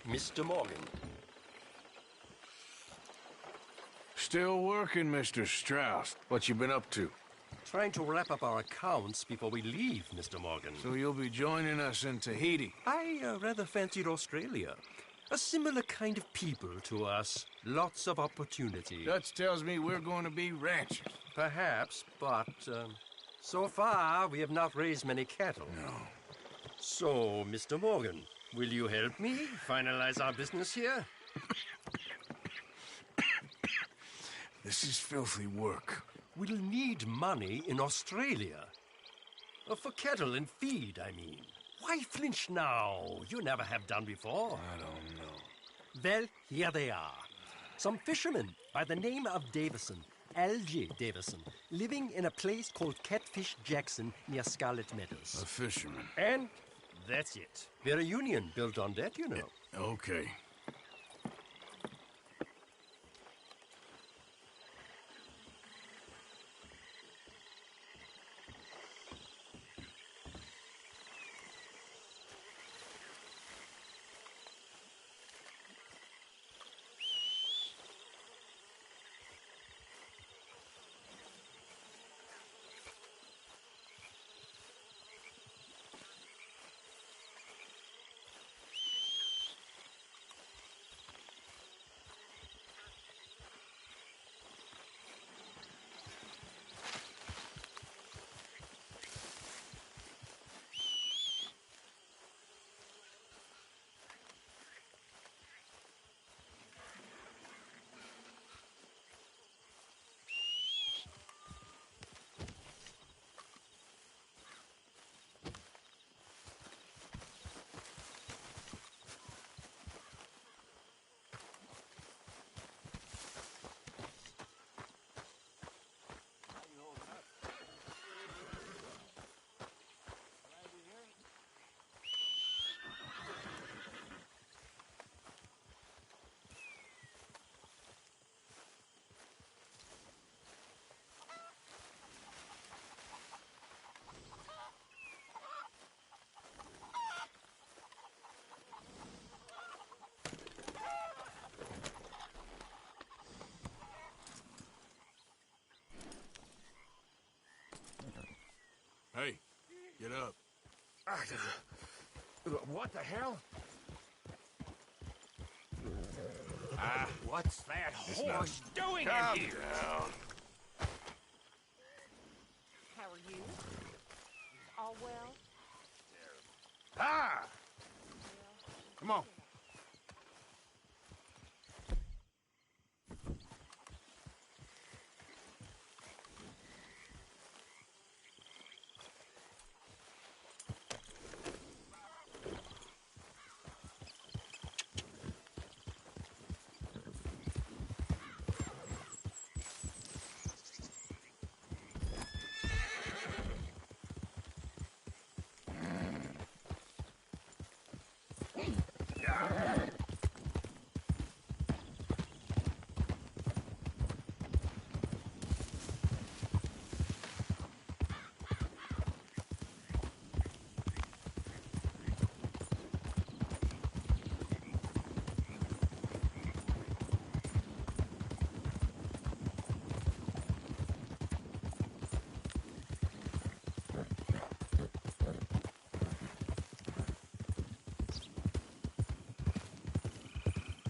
Mr. Morgan. Still working, Mr. Strauss. What you been up to? Trying to wrap up our accounts before we leave, Mr. Morgan. So you'll be joining us in Tahiti? I rather fancied Australia. A similar kind of people to us. Lots of opportunity. Dutch tells me we're going to be ranchers. Perhaps, but so far we have not raised many cattle. No. So, Mr. Morgan, will you help me finalize our business here? This is filthy work. We'll need money in Australia. For cattle and feed, I mean. Why flinch now? You never have done before. I don't know. Well, here they are. Some fishermen by the name of Davison, L.J. Davison, living in a place called Catfish Jackson near Scarlet Meadows. A fisherman. And that's it. We're a union built on that, you know. Okay. Hey, get up. What the hell? What's that horse doing Calm in here? down. How are you? All well? Ah! Come on.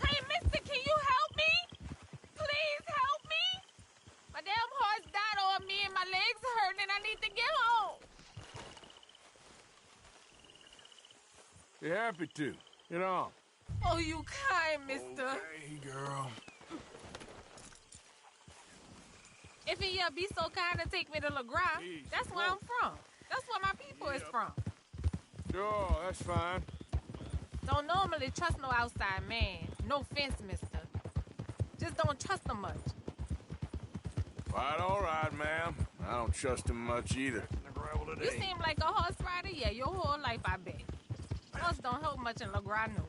Hey, mister, can you help me? Please help me. My damn horse died on me and my legs hurt and I need to get home. Be happy to. Get on. Oh, you kind, mister. Hey, girl. If you be so kind to take me to LeGras, Please, that's where I'm from. That's where my people is from. Sure, that's fine. Don't normally trust no outside man. No offense, mister. Just don't trust him much. Quite all right, ma'am. I don't trust him much either. You seem like a horse rider, yeah, your whole life, I bet. Horse don't help much in LeGras, no.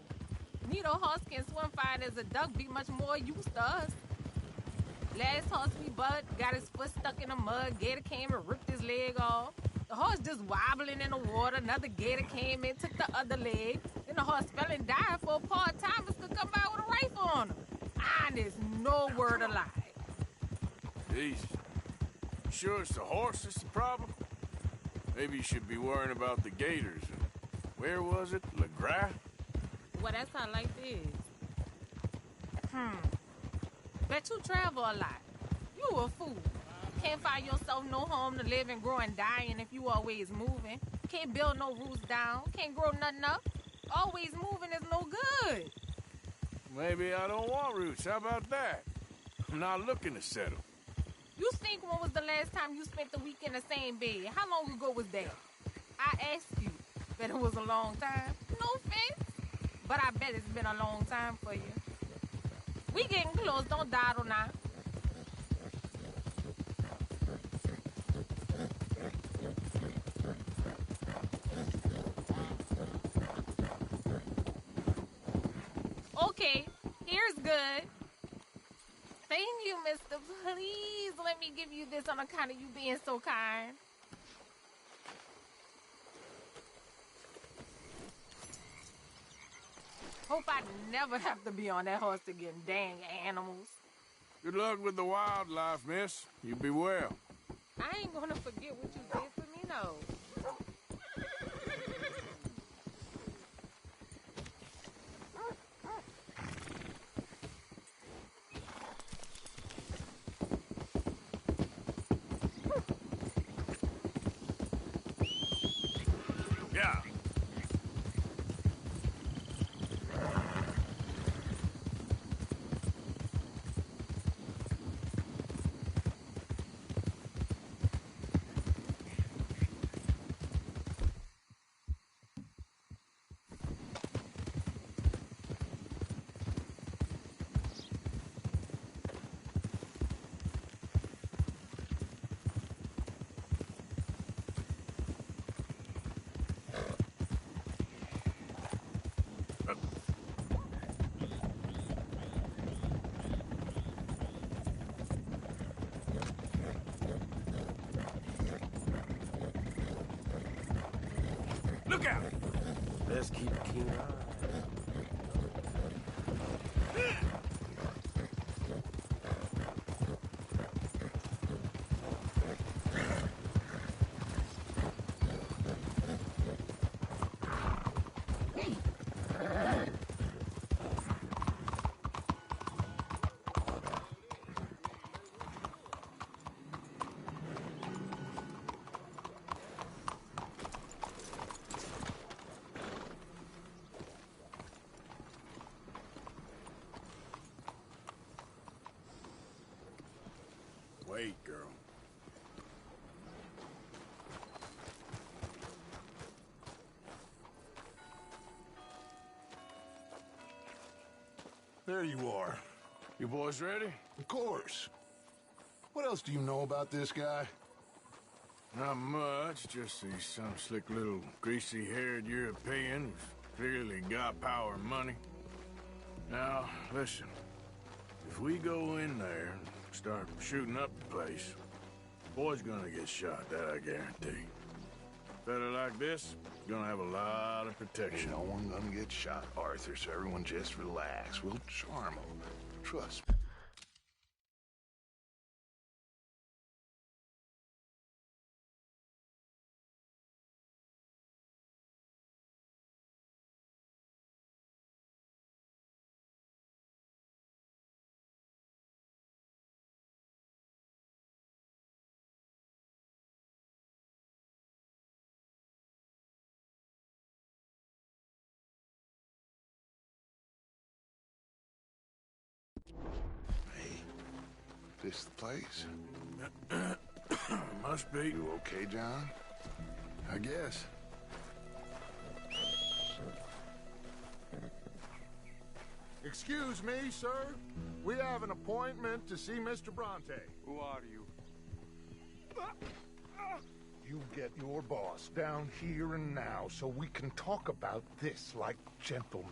Neither horse can swim fine as a duck, be much more used to us. Last horse we bought got his foot stuck in the mud. Gator came and ripped his leg off. The horse just wobbling in the water. Another gator came in, took the other leg. Then And the horse fell and died for part-timers to come by with a rifle on him. Honest, no word of lie. Jesus. You sure it's the horse that's the problem? Maybe you should be worrying about the gators. Where was it? LeGras? Well, that's how life is. Bet you travel a lot. You a fool. Can't find yourself no home to live and grow and dying if you always moving. Can't build no roots down. Can't grow nothing up. Always moving is no good. Maybe I don't want roots. How about that? I'm not looking to settle. You think when was the last time you spent the week in the same bed? How long ago was that? I asked you. Bet it was a long time. No offense. But I bet it's been a long time for you. We getting close. Don't dawdle now. Okay, here's good. Thank you, mister. Please let me give you this on account of you being so kind. Hope I never have to be on that horse again, dang animals. Good luck with the wildlife, miss. You be well. I ain't gonna forget what you did for me, no. Yeah. Look out! Let's keep a keen eye. Wait, girl. There you are. You boys ready? Of course. What else do you know about this guy? Not much, just he's some slick little greasy-haired European who's clearly got power and money. Now, listen. If we go in there and start shooting up the place, boy's gonna get shot, that I guarantee. Fella like this, gonna have a lot of protection. No one gonna get shot, Arthur, so everyone just relax. We'll charm him. Trust me. Hey, this the place? Must be. You okay, John? I guess. Excuse me, sir. We have an appointment to see Mr. Bronte. Who are you? You get your boss down here and now so we can talk about this like gentlemen.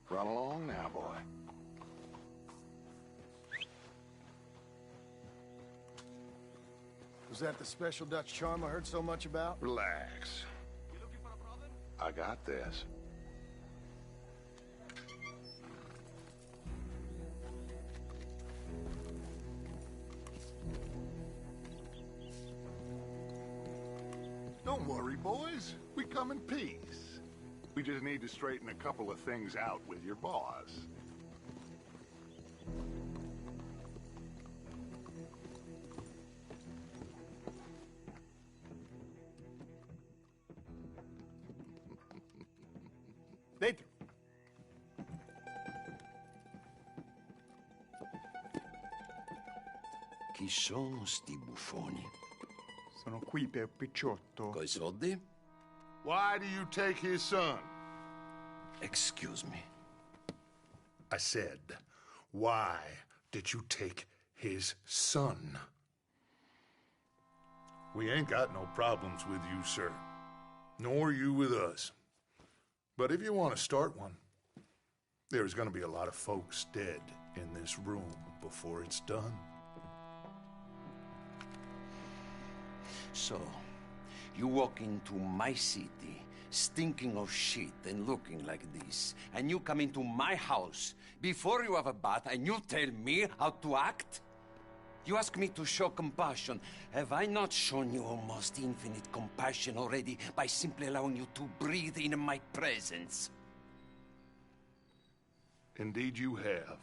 Run along now, boy. Was that the special Dutch charm I heard so much about? Relax. I got this. Don't worry, boys. We come in peace. We just need to straighten a couple of things out with your boss. Dentro. Chi sono sti buffoni? Sono qui per Picciotto. Coi soldi? Why do you take his son? Excuse me. I said, why did you take his son? We ain't got no problems with you, sir. Nor you with us. But if you want to start one, there's gonna be a lot of folks dead in this room before it's done. So, you walk into my city, stinking of shit and looking like this, and you come into my house before you have a bath and you tell me how to act? You ask me to show compassion. Have I not shown you almost infinite compassion already by simply allowing you to breathe in my presence? Indeed you have.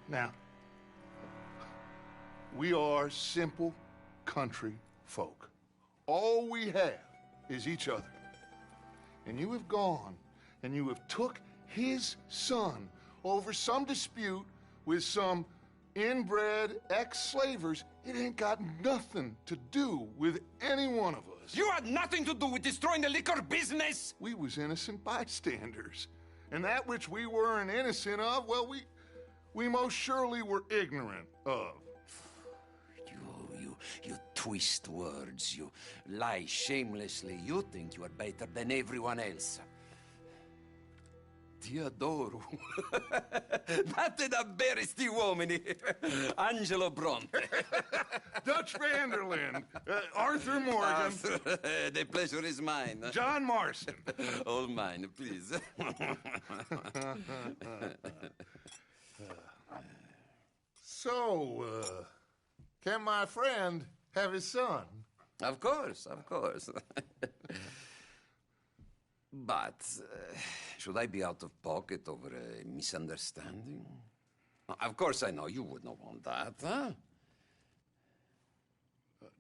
Now, we are simple country folk. All we have is each other. And you have gone and you have took his son over some dispute with some inbred ex-slavers. It ain't got nothing to do with any one of us. You had nothing to do with destroying the liquor business! We was innocent bystanders. And that which we weren't innocent of, well, we most surely were ignorant of. You twist words, you lie shamelessly, you think you are better than everyone else. Ti adoro. Date da bere sti uomini. Angelo Bronte. Dutch Vanderlyn. Arthur Morgan. Arthur, the pleasure is mine. John Marston. All mine, please. So, can my friend have his son? Of course, of course. But should I be out of pocket over a misunderstanding? Of course I know you would not want that, huh?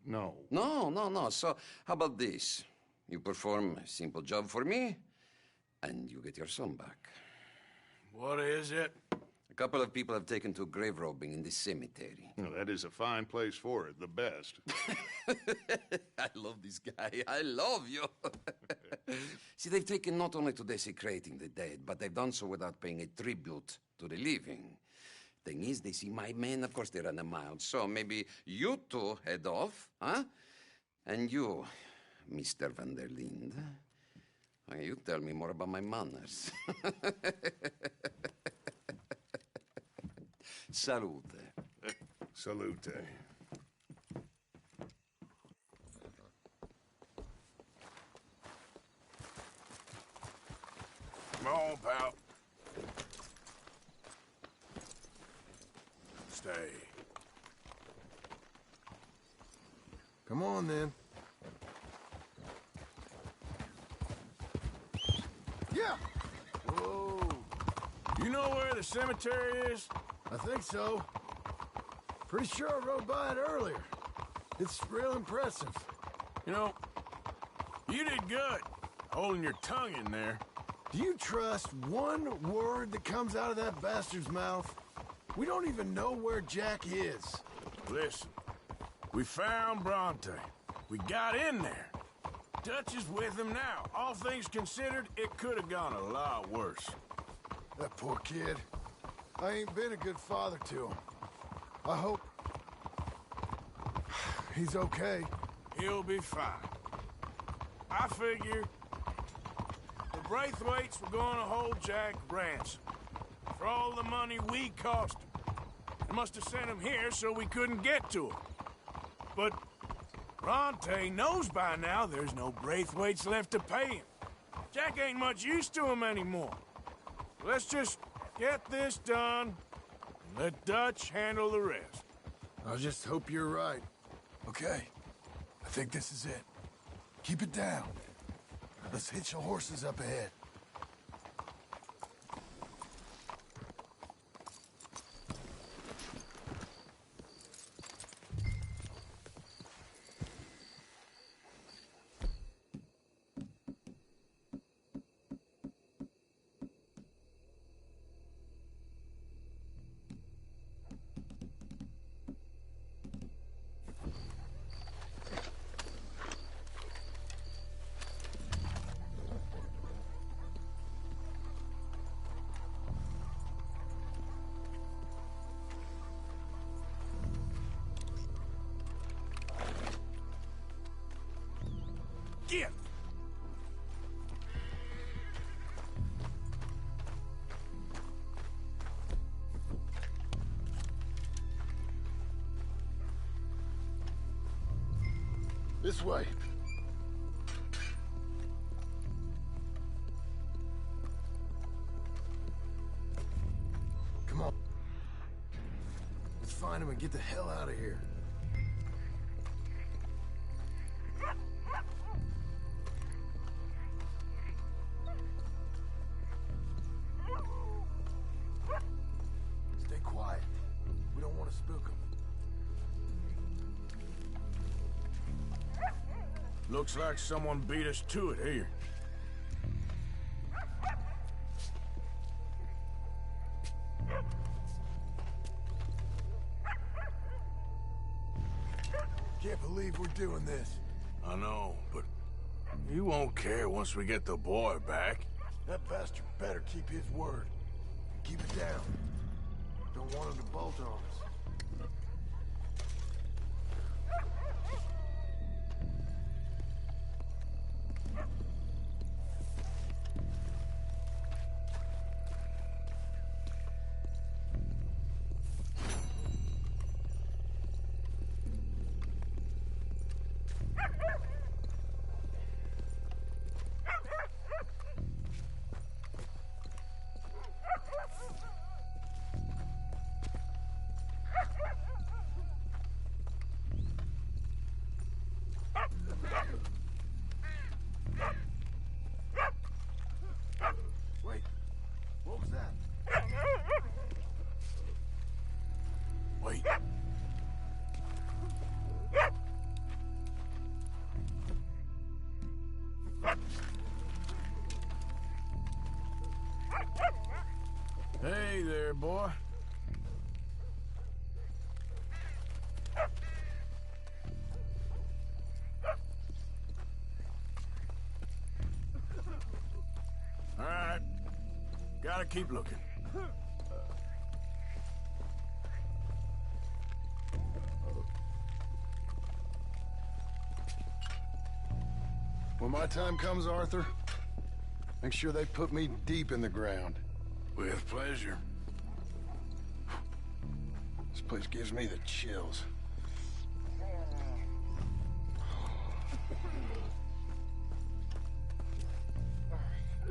No. No. So how about this? You perform a simple job for me, and you get your son back. What is it? A couple of people have taken to grave robbing in this cemetery. Well, that is a fine place for it, the best. I love this guy. I love you. See, they've taken not only to desecrating the dead, but they've done so without paying a tribute to the living. Thing is, they see my men, of course they run a mile. So maybe you two head off, huh? And you, Mr. Van der Linde, you tell me more about my manners. Salute. Salute. Come on, pal. Stay. Come on, then. Yeah! Whoa. You know where the cemetery is? I think so. Pretty sure I rode by it earlier. It's real impressive. You know, you did good holding your tongue in there. Do you trust one word that comes out of that bastard's mouth? We don't even know where Jack is. Listen, we found Bronte. We got in there. Dutch is with him now. All things considered, it could have gone a lot worse. That poor kid. I ain't been a good father to him. I hope he's okay. He'll be fine. I figure the Braithwaites were going to hold Jack ransom for all the money we cost him. They must have sent him here so we couldn't get to him. But Bronte knows by now there's no Braithwaites left to pay him. Jack ain't much use to him anymore. Let's just get this done, and let Dutch handle the rest. I just hope you're right. Okay, I think this is it. Keep it down. Let's hitch the horses up ahead. Get! This way. Come on. Let's find him and get the hell out of here. Stay quiet. We don't want to spook him. Looks like someone beat us to it here. Can't believe we're doing this. I know, but he won't care once we get the boy back. That bastard better keep his word. Keep it down. Don't want him to bolt on us. Wait, what was that? Wait. Hey there, boy. All right. Gotta keep looking. When my time comes, Arthur, make sure they put me deep in the ground. With pleasure. This place gives me the chills.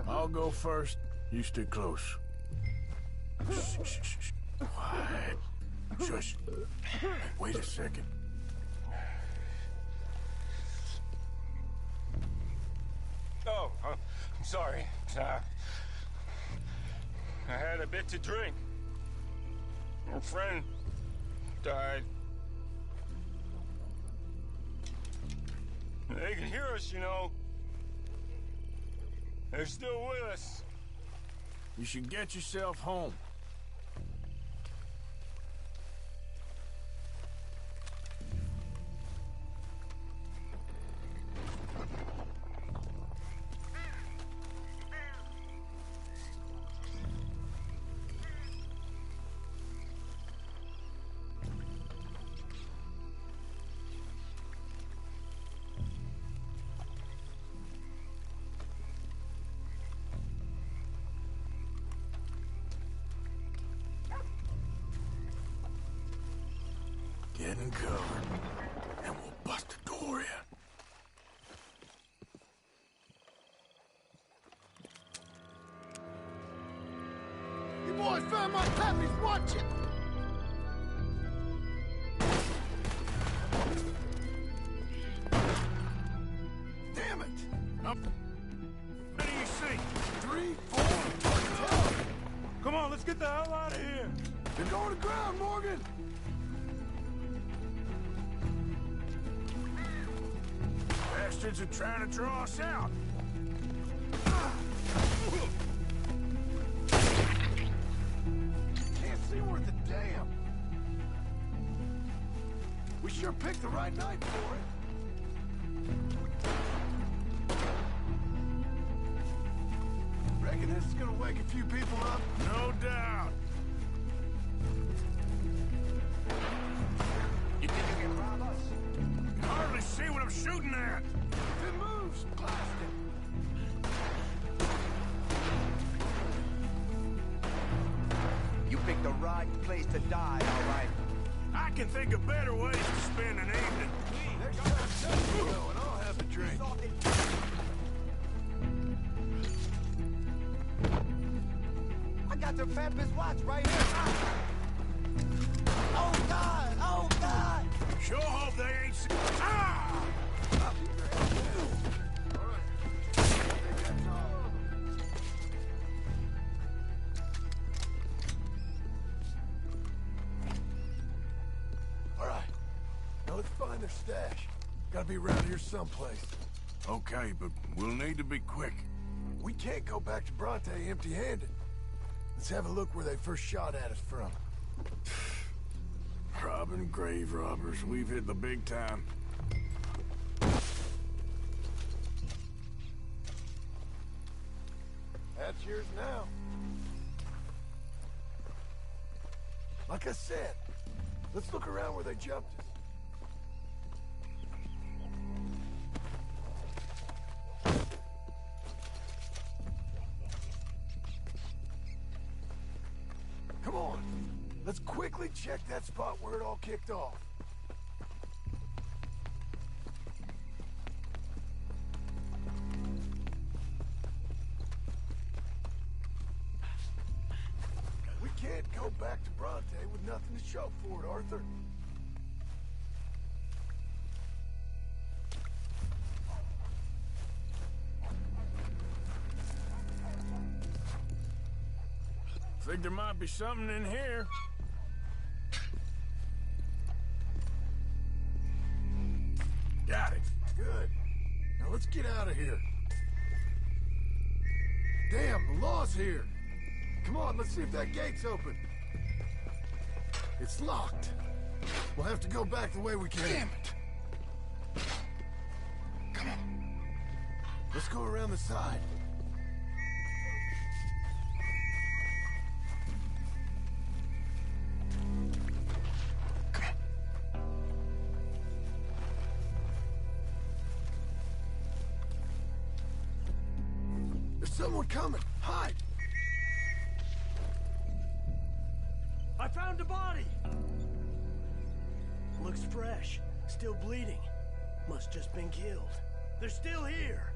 I'll go first. You stay close. Shh, shh, shh, shh. Quiet. Shush. Wait a second. Oh, I'm sorry. I had a bit to drink. A friend died. They can hear us, you know. They're still with us. You should get yourself home. Get in cover, and we'll bust the door in. found my pappy's watching! Damn it! What do you see? 3, 4, 10. Come on, let's get the hell out of here. They're going to ground, Morgan! Bastards are trying to draw us out. Can't see worth a damn. We sure picked the right night for it. Reckon this is gonna wake a few people up? No doubt. You think you can rob us? You can hardly see what I'm shooting at. If it moves, blast it. You picked the right place to die, all right. I can think of better ways to spend an evening. Next time, tell me and I'll have a drink. I got their pappy's watch right here. Oh, God! Oh, God! Sure hope they ain't see. Ah! All right. Now let's find their stash. Gotta be around here someplace. Okay, but we'll need to be quick. We can't go back to Bronte empty-handed. Let's have a look where they first shot at us from. Robbing grave robbers. We've hit the big time. That's yours now. Like I said, let's look around where they jumped us. Come on, let's quickly check that spot where it all kicked off. We can't go back to Bronte with nothing to show for it, Arthur. Think there might be something in here. Got it. Good. Now let's get out of here. Damn, the law's here. Come on, let's see if that gate's open. It's locked. We'll have to go back the way we came. Damn it. Come on. Let's go around the side. There's someone coming. Hide. I found a body! Looks fresh. Still bleeding. Must just been killed. They're still here!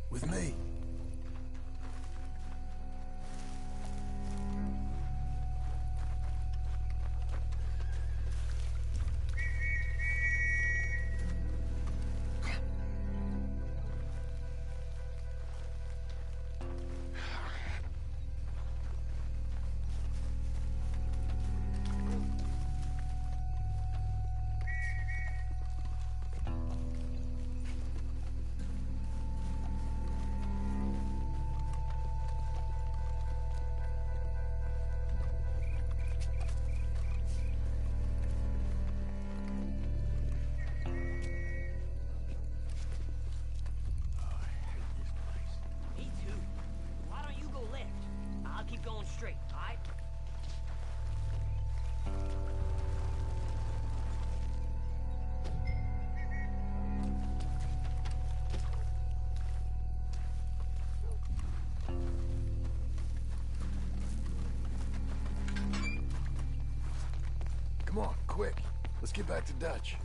With me. Me too. Why don't you go left? I'll keep going straight, alright? Come on, quick. Let's get back to Dutch.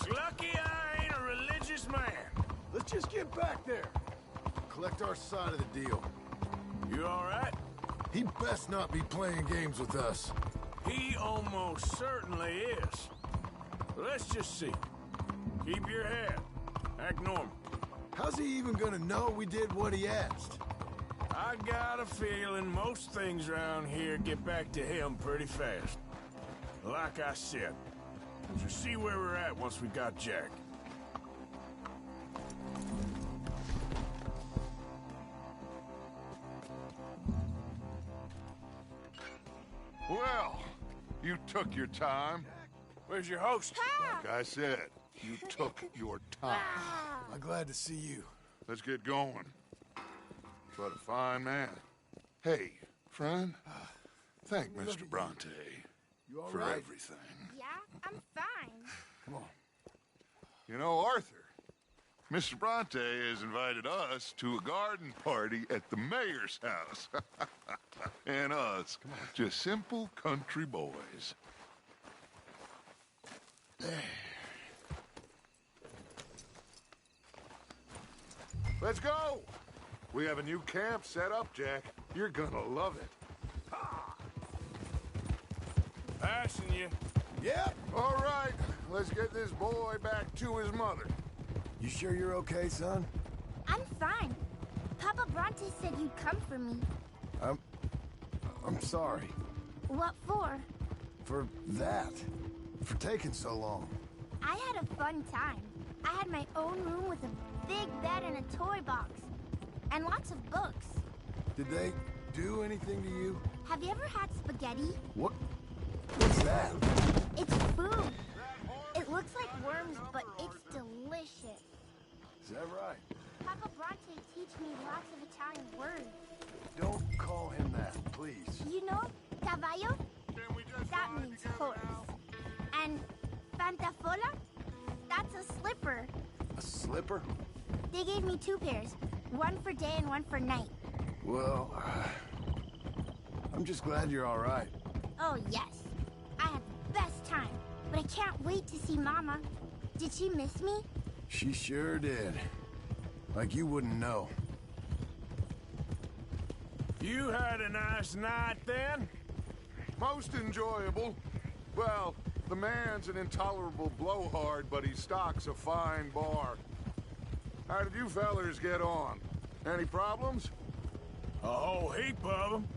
Lucky I ain't a religious man. Let's just get back there. Collect our side of the deal. You all right? He best not be playing games with us. He almost certainly is. Let's just see. Keep your head. Act normal. How's he even gonna know we did what he asked? I got a feeling most things around here get back to him pretty fast. Like I said, we'll just see where we're at once we got Jack. Well, you took your time. Where's your host? Like I said, you took your time. I'm glad to see you. Let's get going. What a fine man. Hey, friend, thank Mr. Bronte You all for right? everything. Yeah, I'm fine. Come on. You know, Arthur, Mr. Bronte has invited us to a garden party at the mayor's house. And us, just simple country boys. Let's go! We have a new camp set up, Jack. You're gonna love it. Passing you. Yep. All right, let's get this boy back to his mother. You sure you're okay, son? I'm fine. Papa Bronte said you'd come for me. I'm sorry. What for? For that. For taking so long. I had a fun time. I had my own room with a big bed and a toy box. And lots of books. Did they do anything to you? Have you ever had spaghetti? What's that? It's food. It looks like worms, but it's delicious. Is that right? Papa Bronte teach me lots of Italian words. Don't call him that, please. You know, caballo? That means horse. And pantafola? That's a slipper. A slipper? They gave me 2 pairs. One for day and one for night. Well, I'm just glad you're all right. Oh, yes. I had the best time. But I can't wait to see Mama. Did she miss me? She sure did. Like you wouldn't know. You had a nice night then? Most enjoyable. Well, the man's an intolerable blowhard, but he stocks a fine bar. How did you fellers get on? Any problems? A whole heap of them.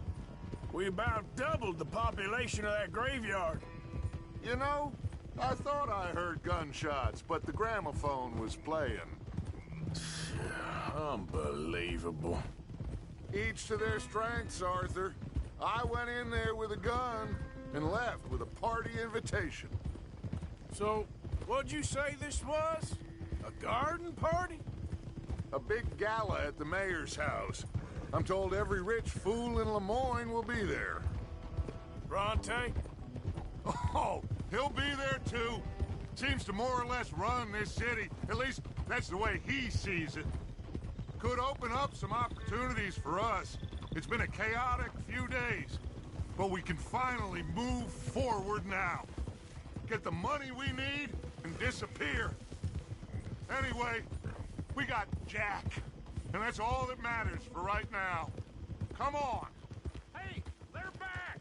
We about doubled the population of that graveyard. You know, I thought I heard gunshots, but the gramophone was playing. Unbelievable. Each to their strengths, Arthur. I went in there with a gun and left with a party invitation. So, what'd you say this was? A garden party? A big gala at the mayor's house. I'm told every rich fool in Lemoyne will be there. Bronte? Oh, he'll be there too. Seems to more or less run this city. At least, that's the way he sees it. Could open up some opportunities for us. It's been a chaotic few days. But we can finally move forward now. Get the money we need and disappear. Anyway, we got Jack. And that's all that matters for right now. Come on. Hey, they're back!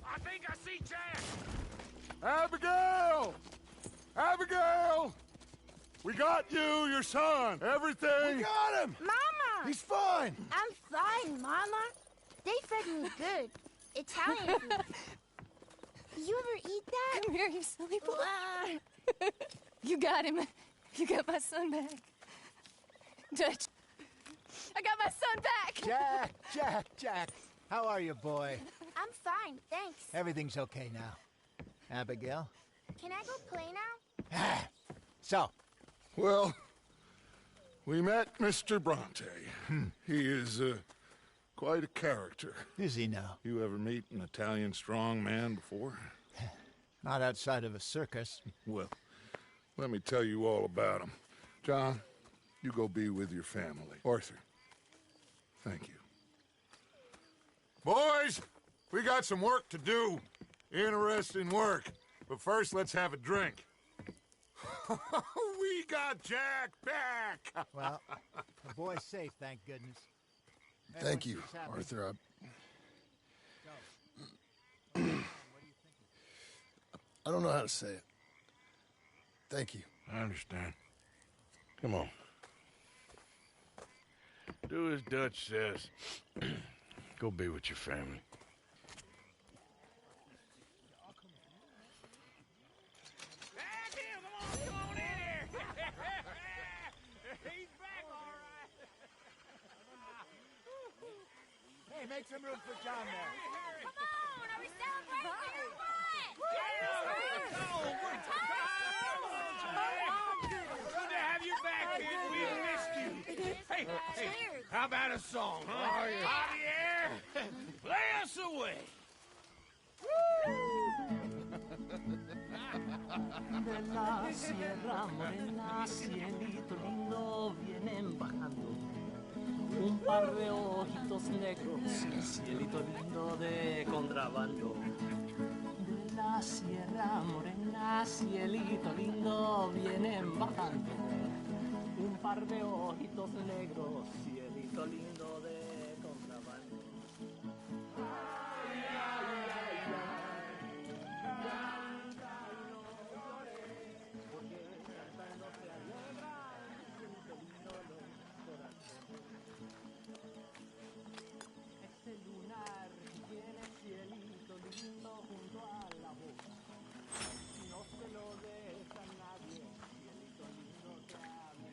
I think I see Jack! Abigail! Abigail! We got you, your son, everything. We got him! Mama! He's fine! I'm fine, Mama. They fed me good. Italian food. Did you ever eat that? Come here, you silly boy. You got him. You got my son back. Dutch. I got my son back. Jack. How are you, boy? I'm fine, thanks. Everything's okay now. Abigail? Can I go play now? So, Well, we met Mr. Bronte. He is quite a character. is he now? You ever meet an Italian strong man before? Not outside of a circus. Well, let me tell you all about him. John, you go be with your family. Arthur, thank you. Boys, we got some work to do. Interesting work. But first, let's have a drink. We got Jack back! Well, the boy's safe, thank goodness. Thank you, Arthur. I don't know how to say it. Thank you. I understand. Come on. Do as Dutch says. Go be with your family. Hey, make some room for John there. Come on, are we celebrating or what? Good to have you back, kid. We missed you. Hey, how about a song, huh? Javier, play us away. De la sierra morena, cielito lindo, vienen bajando un par de ojitos negros, cielito lindo de contrabando. De la sierra morena, cielito lindo, vienen bajando un par de ojitos negros, cielito lindo de contrabando. Ay, ay, ay, ay. Ese lunar que tiene cielito lindo junto a la boca, no se lo deja a nadie, cielito lindo que a mí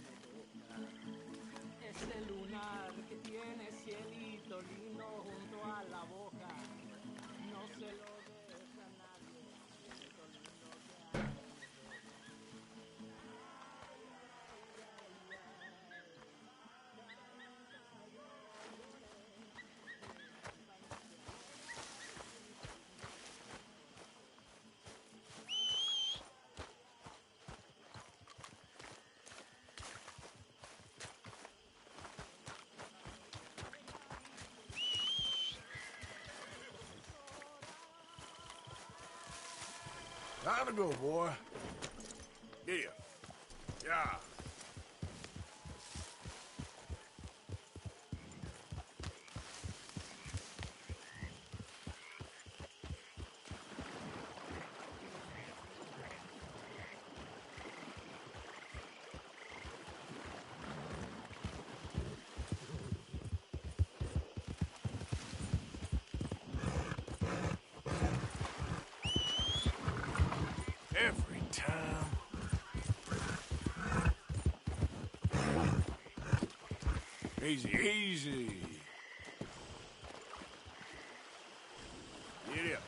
Time to go, boy. Yeah. Yeah. Every time. Easy, easy. Get up.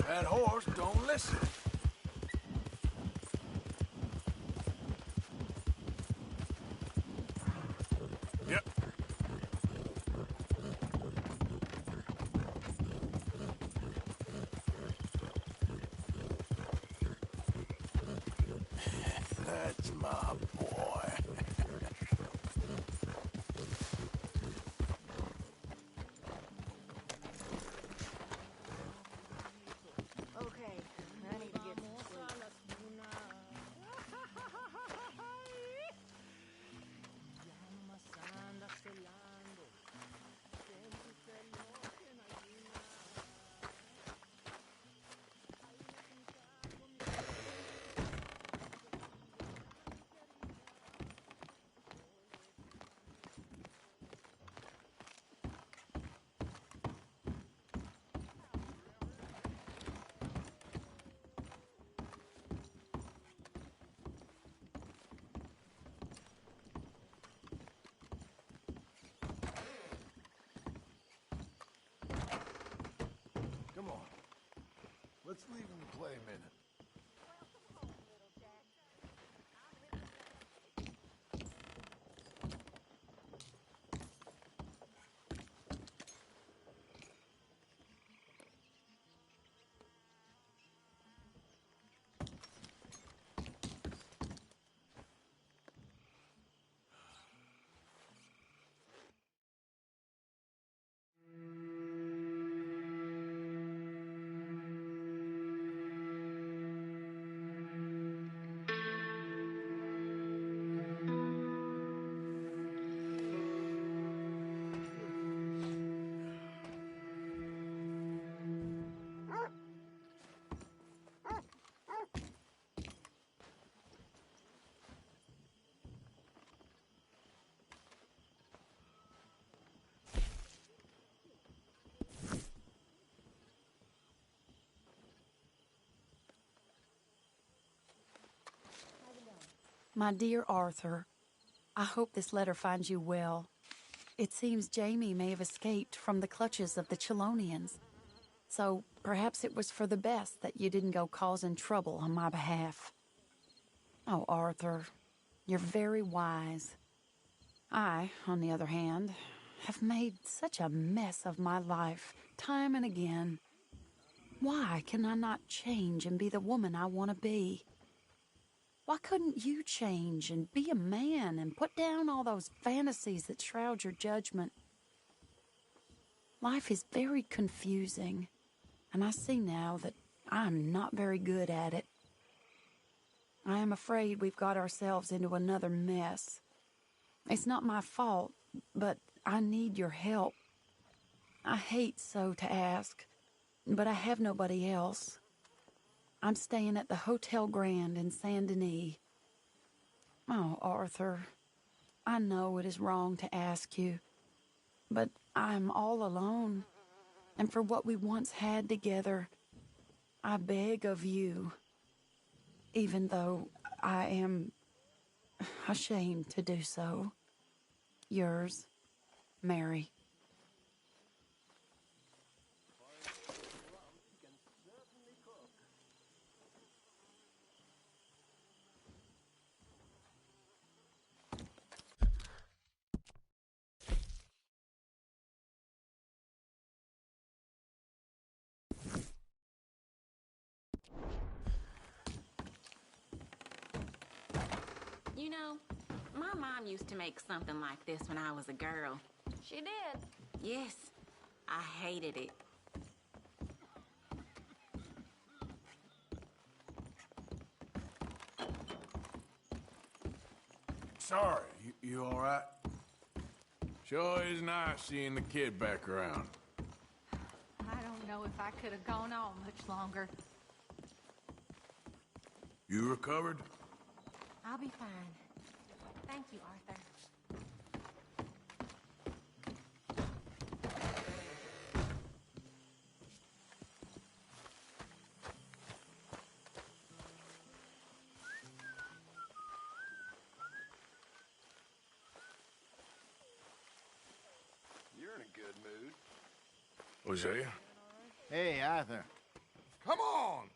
That horse don't listen. Yep. That's my boy. Okay, I need to get some sleep. Let's leave him play a minute. My dear Arthur, I hope this letter finds you well. It seems Jamie may have escaped from the clutches of the Chelonians. So perhaps it was for the best that you didn't go causing trouble on my behalf. Oh, Arthur, you're very wise. I, on the other hand, have made such a mess of my life, time and again. Why can I not change and be the woman I want to be? Why couldn't you change and be a man and put down all those fantasies that shroud your judgment? Life is very confusing, and I see now that I'm not very good at it. I am afraid we've got ourselves into another mess. It's not my fault, but I need your help. I hate so to ask, but I have nobody else. I'm staying at the Hotel Grand in Saint Denis. Oh, Arthur, I know it is wrong to ask you, but I'm all alone, and for what we once had together, I beg of you, even though I am ashamed to do so. Yours, Mary. You know, my mom used to make something like this when I was a girl. She did. Yes, I hated it. Sorry, you all right? Sure is nice seeing the kid back around. I don't know if I could have gone on much longer. You recovered? I'll be fine. Thank you, Arthur. You're in a good mood. Hosea? Hey, Arthur. Come on!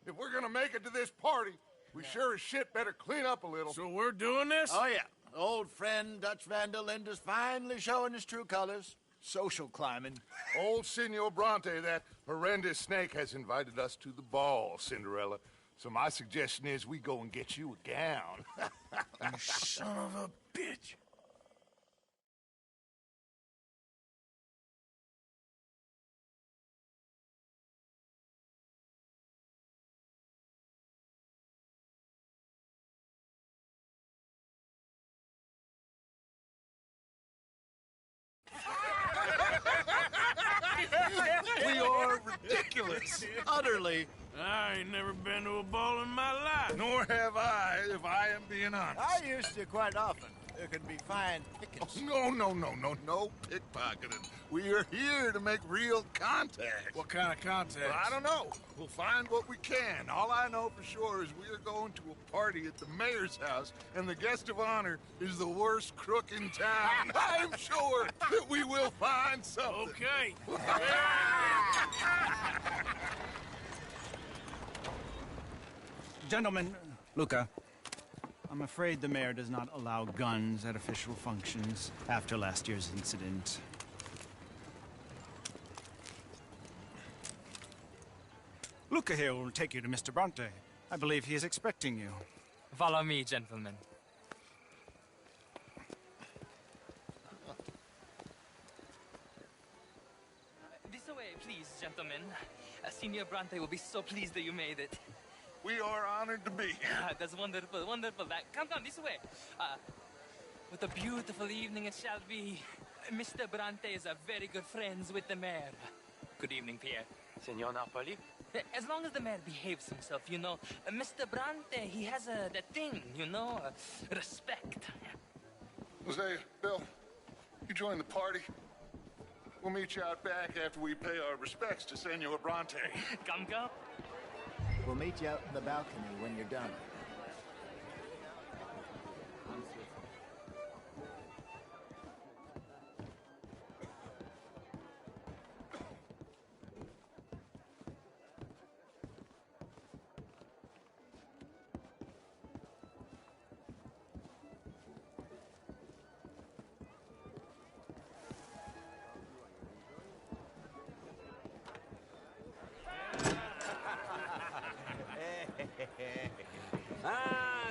If we're gonna make it to this party, we sure as shit better clean up a little. So we're doing this? Oh, yeah. Old friend Dutch Van der Linde's finally showing his true colors. Social climbing. Old Senor Bronte, that horrendous snake, has invited us to the ball, Cinderella. So my suggestion is we go and get you a gown. You son of a bitch. We are ridiculous. Utterly. I ain't never been to a ball in my life. Nor have I, if I am being honest. I used to quite often. There could be fine pickings. Oh, no pickpocketing. We are here to make real contact. What kind of contact? Well, I don't know. We'll find what we can. All I know for sure is we are going to a party at the mayor's house, and the guest of honor is the worst crook in town. I'm sure that we will find something. Okay. Gentlemen, Luca, I'm afraid the mayor does not allow guns at official functions after last year's incident. Luca here will take you to Mr. Bronte. I believe he is expecting you. Follow me, gentlemen. This way, please, gentlemen. Senior Bronte will be so pleased that you made it. We are honored to be here. That's wonderful, wonderful. Come this way. What a beautiful evening it shall be. Mr. Bronte is a very good friends with the mayor. Good evening, Pierre. Senor Napoli? As long as the mayor behaves himself, you know. Mr. Bronte, he has that thing, you know, respect. Hosea, Bill, you join the party. We'll meet you out back after we pay our respects to Senor Bronte. Come. We'll meet you out in the balcony when you're done.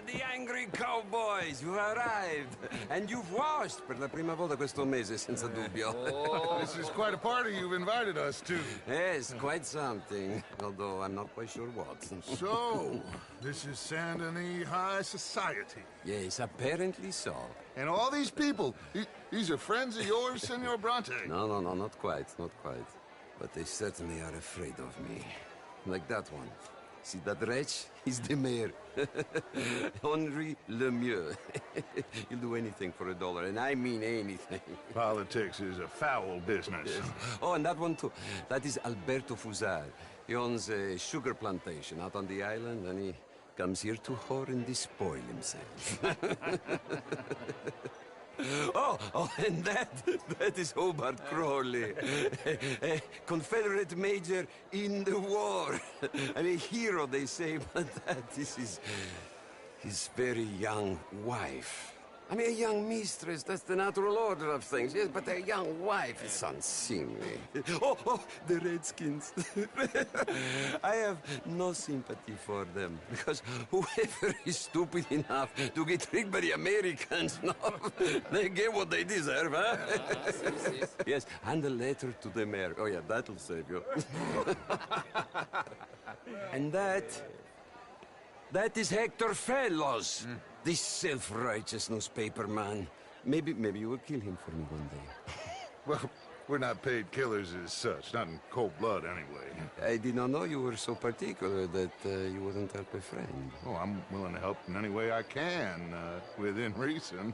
The angry cowboys, you've arrived. And you've washed per la prima volta questo mese, senza dubbio. Oh, this is quite a party you've invited us to. Yes, quite something. Although I'm not quite sure what. So, this is Saint Denis High Society. Yes, apparently so. And all these people, these are friends of yours, Senor Bronte? No, not quite. But they certainly are afraid of me. Like that one. See that wretch? He's the mayor. Henri Lemieux. He'll do anything for $1, and I mean anything. Politics is a foul business. Yes. Oh, and that one too. That is Alberto Fusar. He owns a sugar plantation out on the island, and he comes here to whore and despoil himself. Oh, and that is Hobart Crawley, a Confederate major in the war. I mean, a hero, they say, but that is his very young wife. I mean, a young mistress, that's the natural order of things, yes, but a young wife is unseemly. Oh, the Redskins. I have no sympathy for them, because whoever is stupid enough to get tricked by the Americans, no, they get what they deserve, huh? Yes, and a letter to the mayor. Oh, yeah, that'll save you. And that is Hector Fellows. This self-righteous newspaper man. Maybe you will kill him for me one day. Well, we're not paid killers as such, not in cold blood anyway. I did not know you were so particular that you wouldn't help a friend. Oh, I'm willing to help in any way I can, within reason.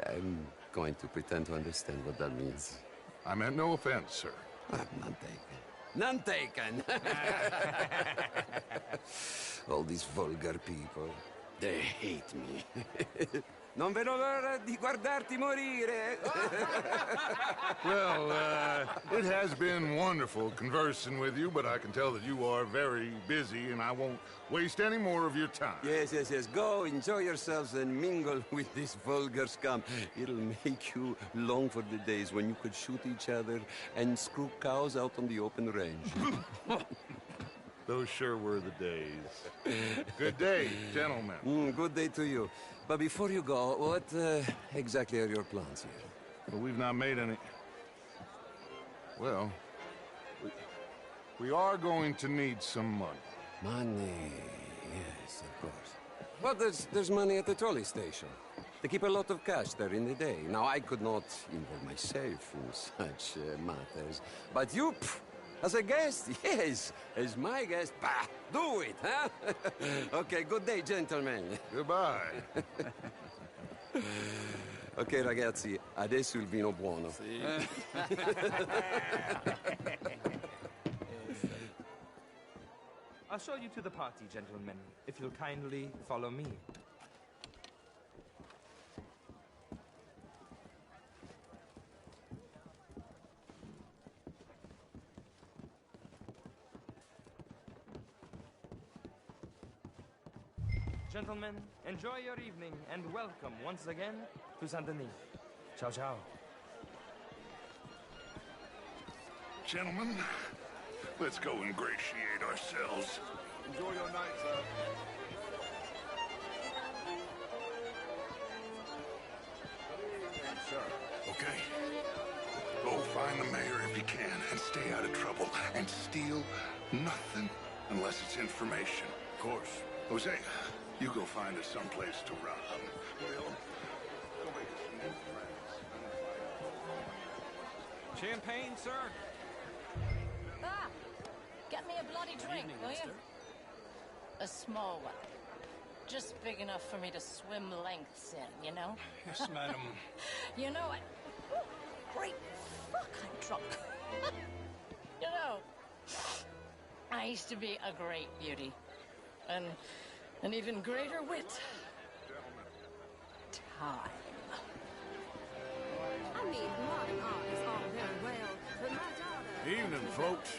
I'm going to pretend to understand what that means. I meant no offense, sir. None taken. None taken! All these vulgar people. They hate me. Non vedo l'ora di guardarti morire. Well, it has been wonderful conversing with you, but I can tell that you are very busy, and I won't waste any more of your time. Yes. Go, enjoy yourselves, and mingle with this vulgar scum. It'll make you long for the days when you could shoot each other and screw cows out on the open range. Those sure were the days. Good day, gentlemen. Good day to you. But before you go, what exactly are your plans here? Well, we've not made any... Well, we are going to need some money. Money, yes, of course. But there's money at the trolley station. They keep a lot of cash there in the day. Now, I could not involve myself in such matters. But you... As a guest? Yes. As my guest? Bah, do it, huh? Okay, good day, gentlemen. Goodbye. Ok, ragazzi, adesso il vino buono. Sì. I'll show you to the party, gentlemen, if you'll kindly follow me. Gentlemen, enjoy your evening and welcome once again to Saint Denis. Ciao, ciao. Gentlemen, let's go ingratiate ourselves. Enjoy your night, sir. Sir. Okay. Go find the mayor if you can and stay out of trouble. And steal nothing unless it's information. Of course. Jose, you go find us someplace to rob. Will, go make us some new friends. Champagne, sir? Ah! Get me a bloody drink, will you? A small one. Just big enough for me to swim lengths in, you know? Yes, madam. You know what? Great fuck, I'm drunk. You know, I used to be a great beauty. And an even greater wit. Time. I mean, modern art is all very well, but my daughter... Evening, folks.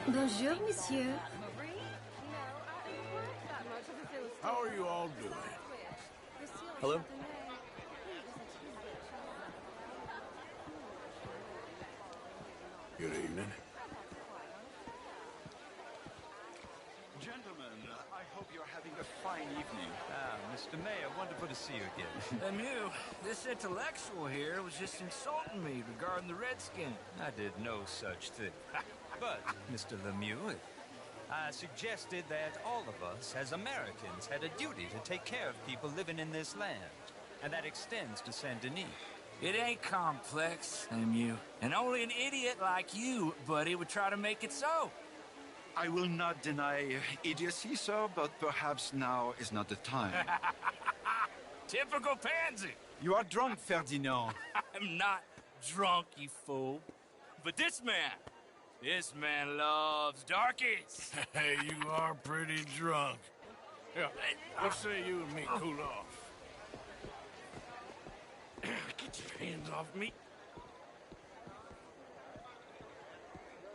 Bonjour, monsieur. How are you all doing? Hello? Good evening. Gentlemen, I hope you're having a fine evening. Ah, Mr. Mayor, wonderful to see you again. Lemieux, this intellectual here was just insulting me regarding the Redskin. I did no such thing. But, Mr. Lemieux, I suggested that all of us, as Americans, had a duty to take care of people living in this land. And that extends to Saint Denis. It ain't complex, Lemieux. And only an idiot like you, buddy, would try to make it so. I will not deny idiocy, sir, but perhaps now is not the time. Typical pansy. You are drunk, Ferdinand. I'm not drunk, you fool. But this man loves darkies. Hey, you are pretty drunk. Yeah, what say you and me cool off? Get your hands off me.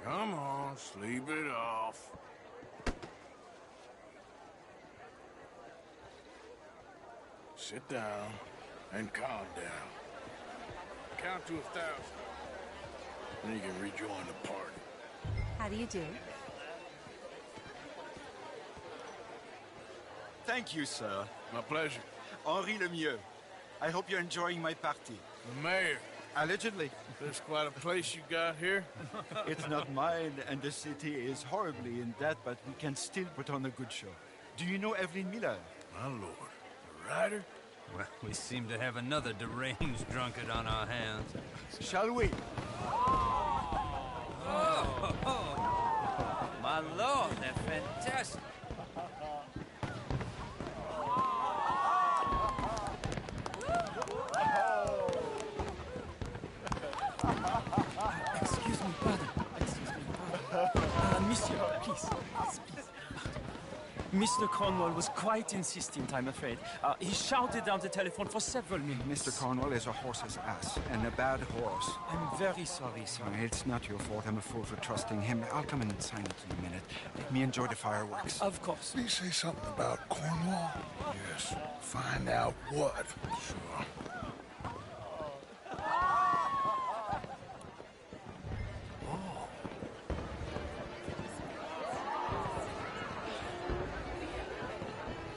Come on, sleep it off. Sit down and calm down. Count to 1,000. Then you can rejoin the party. How do you do? Thank you, sir. My pleasure. Henri Lemieux. I hope you're enjoying my party. The mayor. Allegedly. There's quite a place you got here. It's not mine, and the city is horribly in debt, but we can still put on a good show. Do you know Evelyn Miller? My lord. The writer? Well, we seem to have another deranged drunkard on our hands. Shall we? Oh, my lord, they're fantastic. Excuse me, pardon. Monsieur, please. Mr. Cornwall was quite insistent, I'm afraid. He shouted down the telephone for several minutes. Mr. Cornwall is a horse's ass, and a bad horse. I'm very sorry, sir. It's not your fault. I'm a fool for trusting him. I'll come in and sign it in a minute. Let me enjoy the fireworks. Of course. Did he say something about Cornwall? Yes. Find out what. Sure.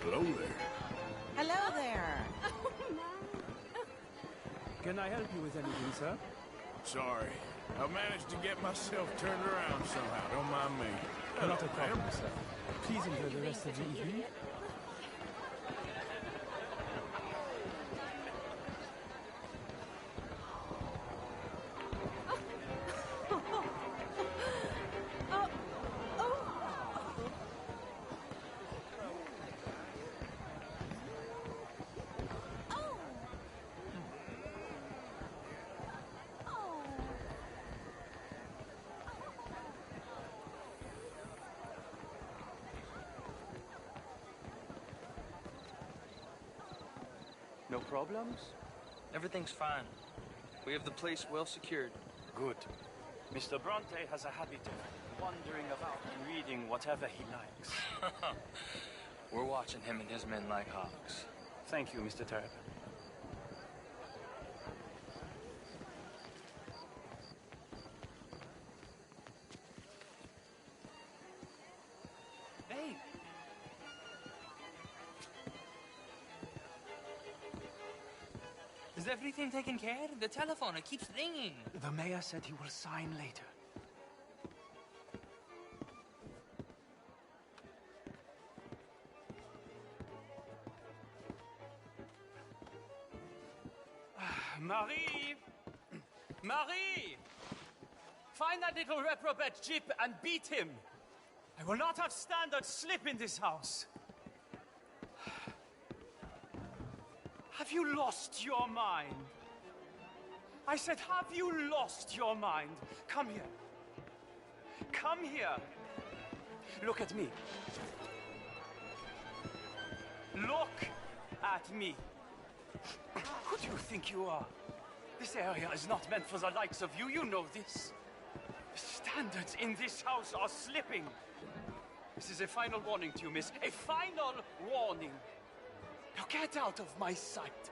Hello there. Hello there. Can I help you with anything, sir? Sorry. I managed to get myself turned around somehow. Don't mind me. Not a problem, sir. Please enjoy the rest of the evening. No problems? Everything's fine. We have the place well secured. Good. Mr. Bronte has a habit of wandering about and reading whatever he likes. We're watching him and his men like hawks. Thank you, Mr. Turp. Hey! Is everything taken care of? The telephone, it keeps ringing. The mayor said he will sign later. Marie! Marie! Find that little reprobate Jip and beat him. I will not have standard slip in this house. Have you lost your mind? I said, have you lost your mind? Come here. Come here. Look at me. Look at me. Who do you think you are? This area is not meant for the likes of you. You know this. The standards in this house are slipping. This is a final warning to you, miss. A final warning. Now get out of my sight.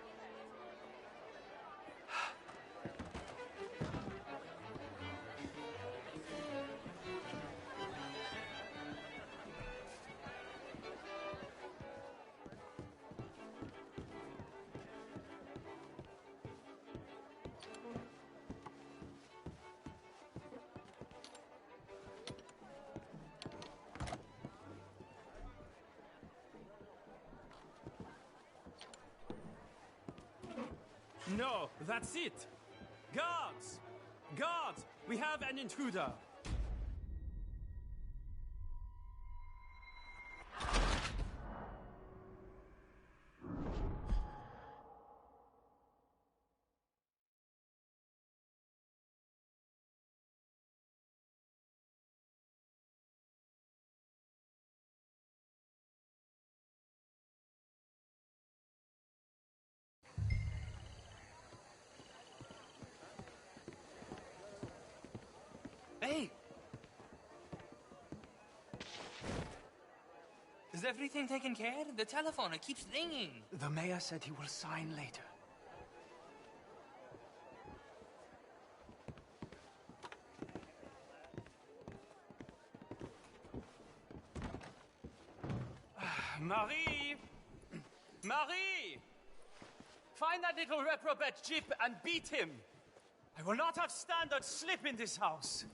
No, that's it. Guards! Guards! We have an intruder. Hey! Is everything taken care of? The telephone, it keeps ringing. The mayor said he will sign later. Marie! Marie! Find that little reprobate Jip and beat him. I will not have standard slip in this house.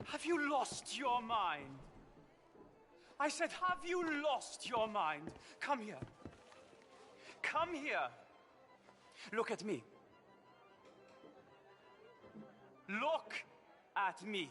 Have you lost your mind? I said, have you lost your mind? Come here. Come here. Look at me. Look at me.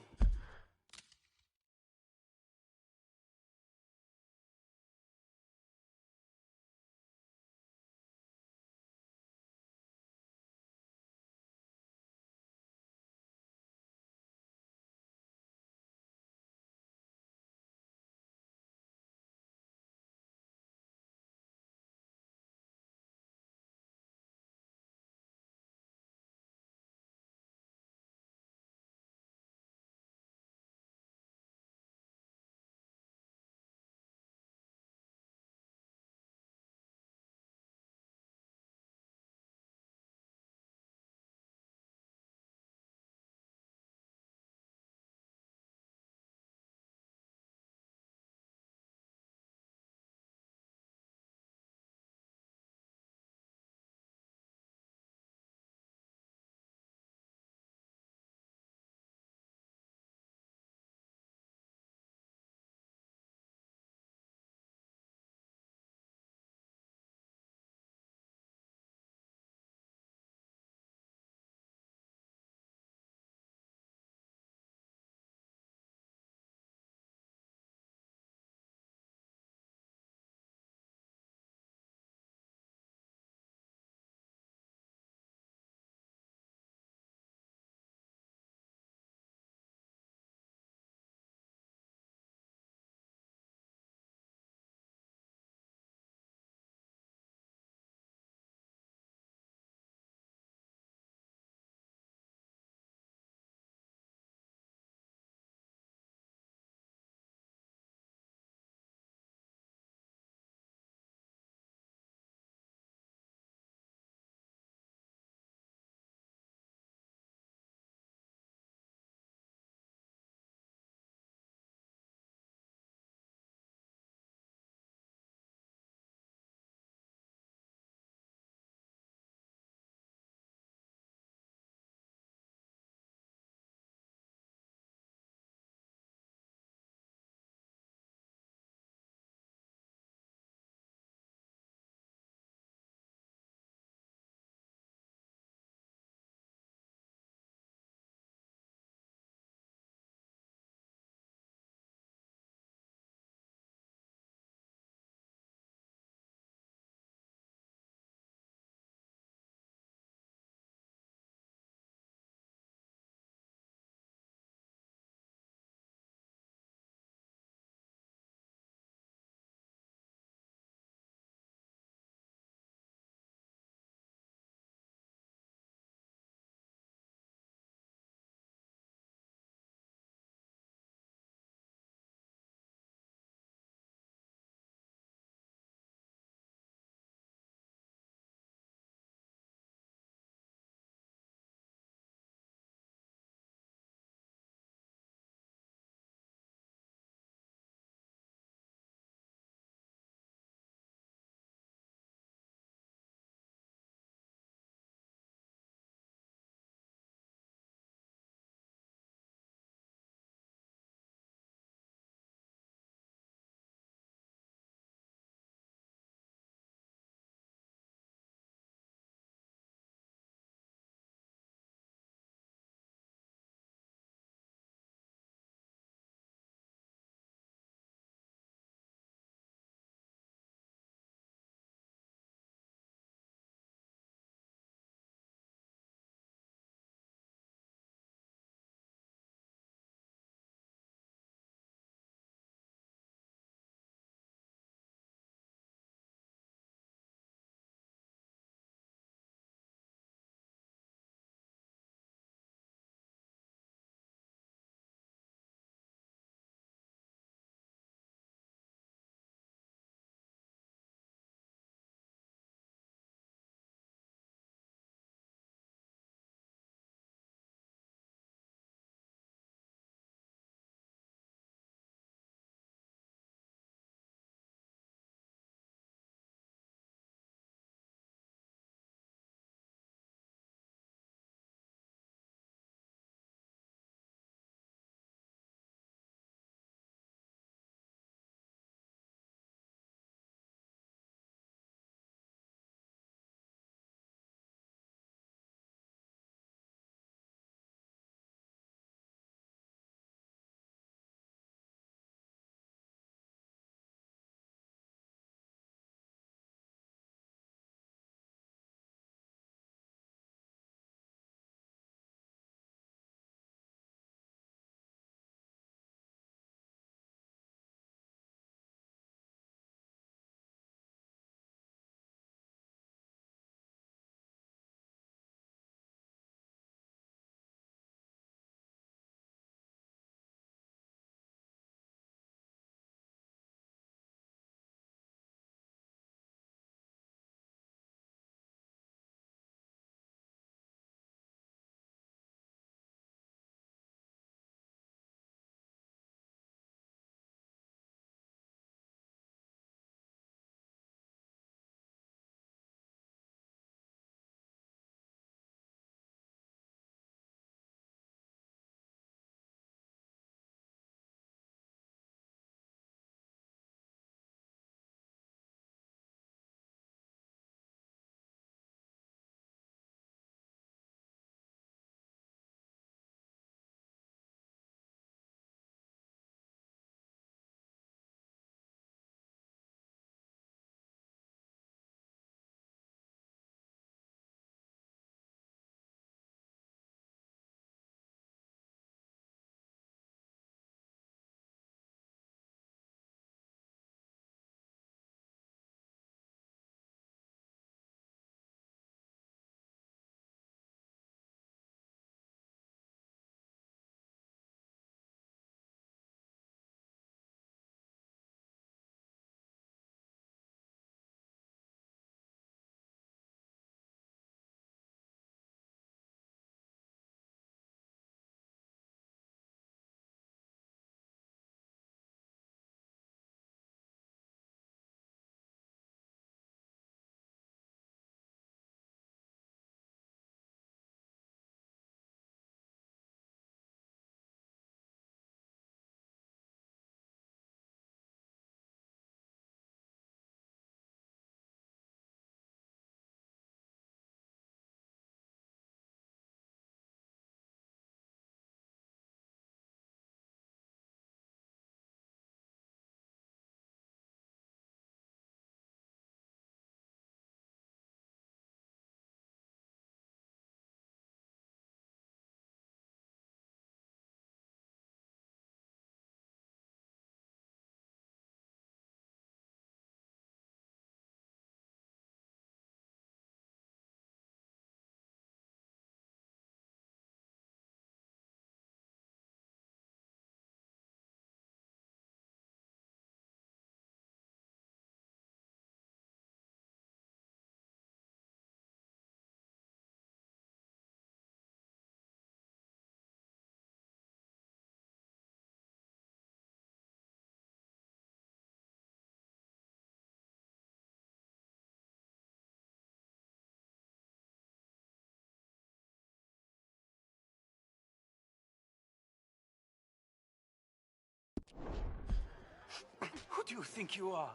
do you think you are?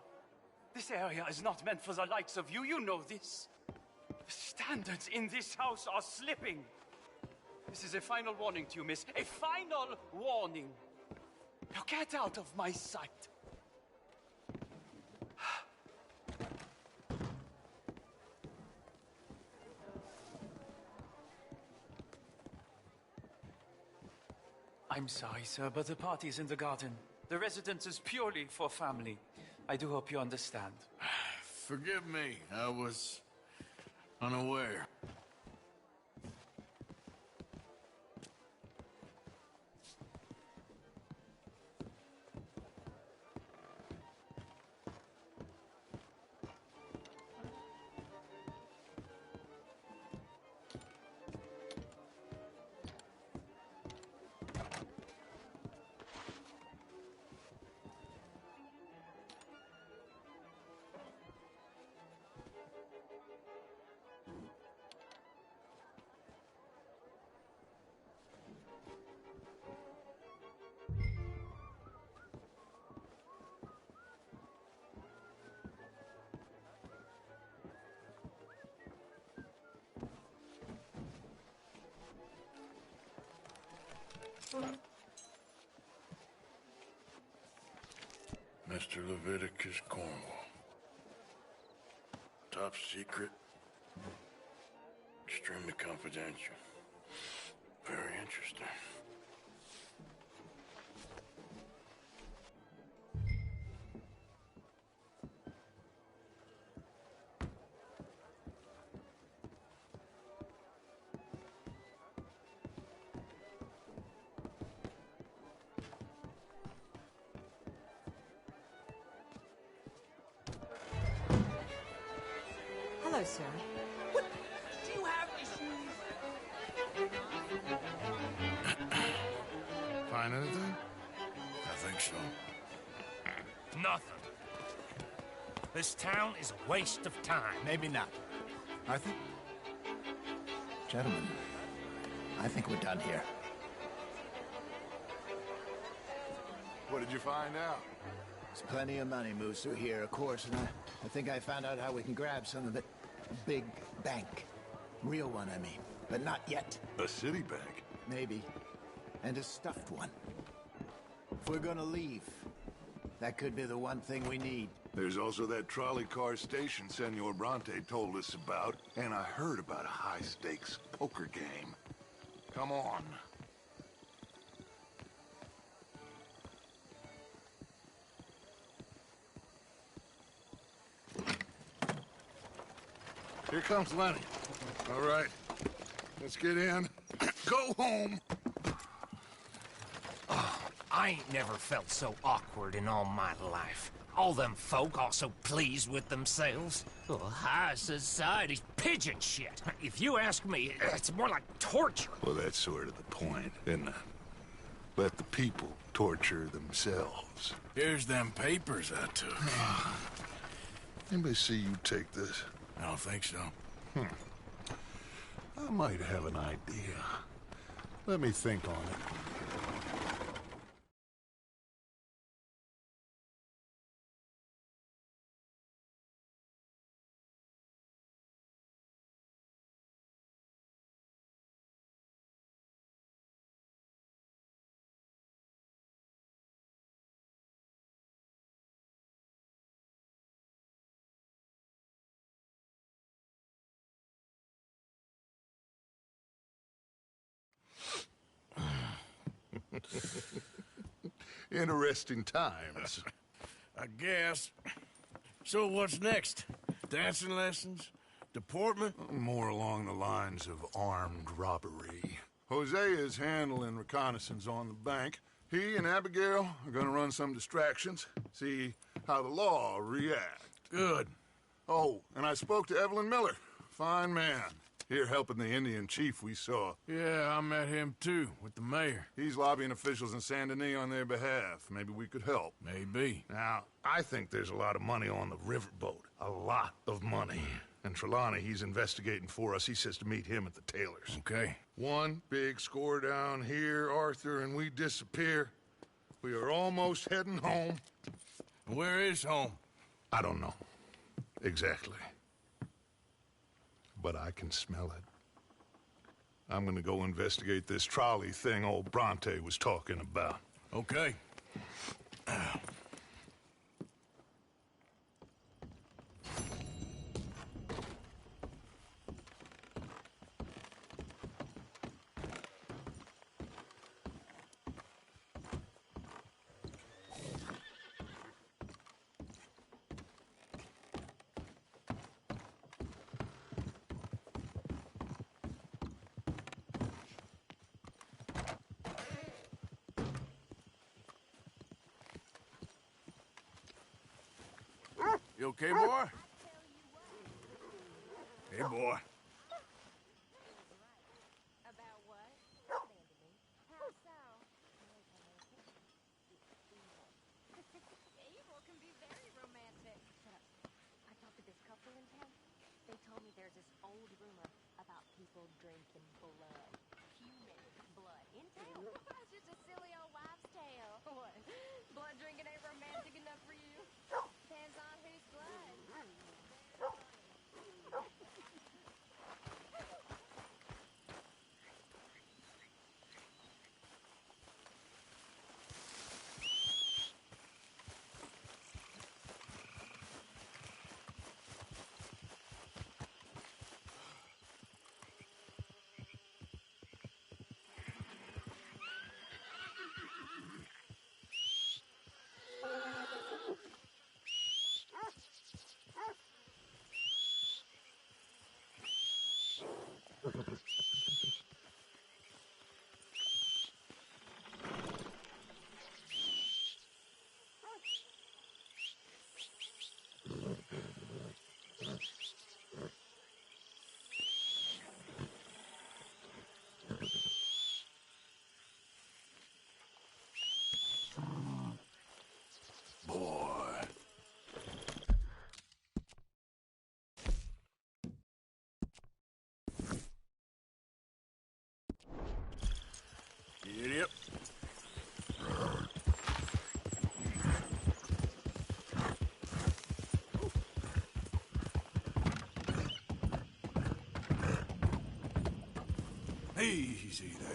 This area is not meant for the likes of you. You know this. The standards in this house are slipping. This is a final warning to you, miss. A final warning. Now get out of my sight. I'm sorry, sir, but the party's in the garden. The residence is purely for family. I do hope you understand. Forgive me, I was unaware. Mr. Leviticus Cornwall. Top secret. Extremely confidential. Very interesting. Hello, sir. Do you have issues? Find anything? I think so. Nothing. This town is a waste of time. Maybe not. Arthur? Gentlemen, I think we're done here. What did you find out? There's plenty of money moves through here, of course, and I think I found out how we can grab some of it. Big bank. Real one, I mean. But not yet. A city bank? Maybe. And a stuffed one. If we're gonna leave, that could be the one thing we need. There's also that trolley car station Senor Bronte told us about, and I heard about a high-stakes poker game. Come on. Here comes Lenny. All right, let's get in. Go home. I ain't never felt so awkward in all my life. All them folk all so pleased with themselves. Oh, high society's pigeon shit. If you ask me, it's more like torture. Well, that's sort of the point, isn't it? Let the people torture themselves. Here's them papers I took. Anybody see you take this? I don't think so. I might have an idea. Let me think on it. Interesting times. I guess. So what's next? Dancing lessons? Deportment? More along the lines of armed robbery. Hosea is handling reconnaissance on the bank. He and Abigail are gonna run some distractions, see how the law reacts. Good. Oh, and I spoke to Evelyn Miller. Fine man. Here helping the Indian chief we saw. Yeah, I met him too, with the mayor. He's lobbying officials in Saint Denis on their behalf. Maybe we could help. Maybe. Now, I think there's a lot of money on the riverboat. A lot of money. And Trelawney, he's investigating for us. He says to meet him at the Taylor's. Okay. One big score down here, Arthur, and we disappear. We are almost heading home. Where is home? I don't know. Exactly. But I can smell it. I'm gonna go investigate this trolley thing old Bronte was talking about. Okay. You okay, boy? Hey, boy. About what? How so? Evil can be very romantic. Shut up. I talked to this couple in town. They told me there's this old rumor about people drinking blood. Human blood. In town. It's just a silly old wives' tale. What? Blood drinking ain't romantic enough for you? Depends on whose blood. Boy. Yep. Easy there.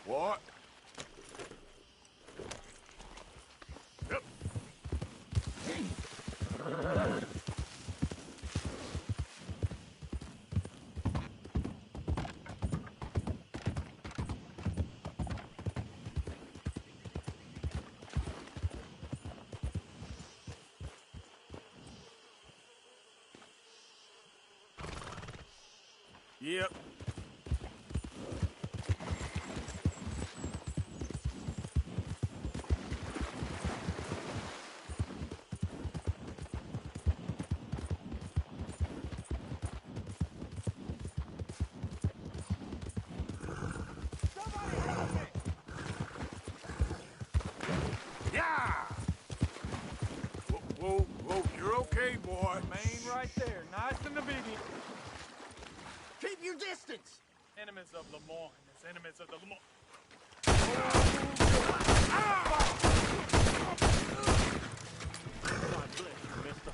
What? Yep. Yeah! Whoa, whoa, you're okay, boy. Main right there, nice and a biggie. Keep your distance! Enemies of Lemoyne. It's enemies of the Lemoyne. God bless you, mister.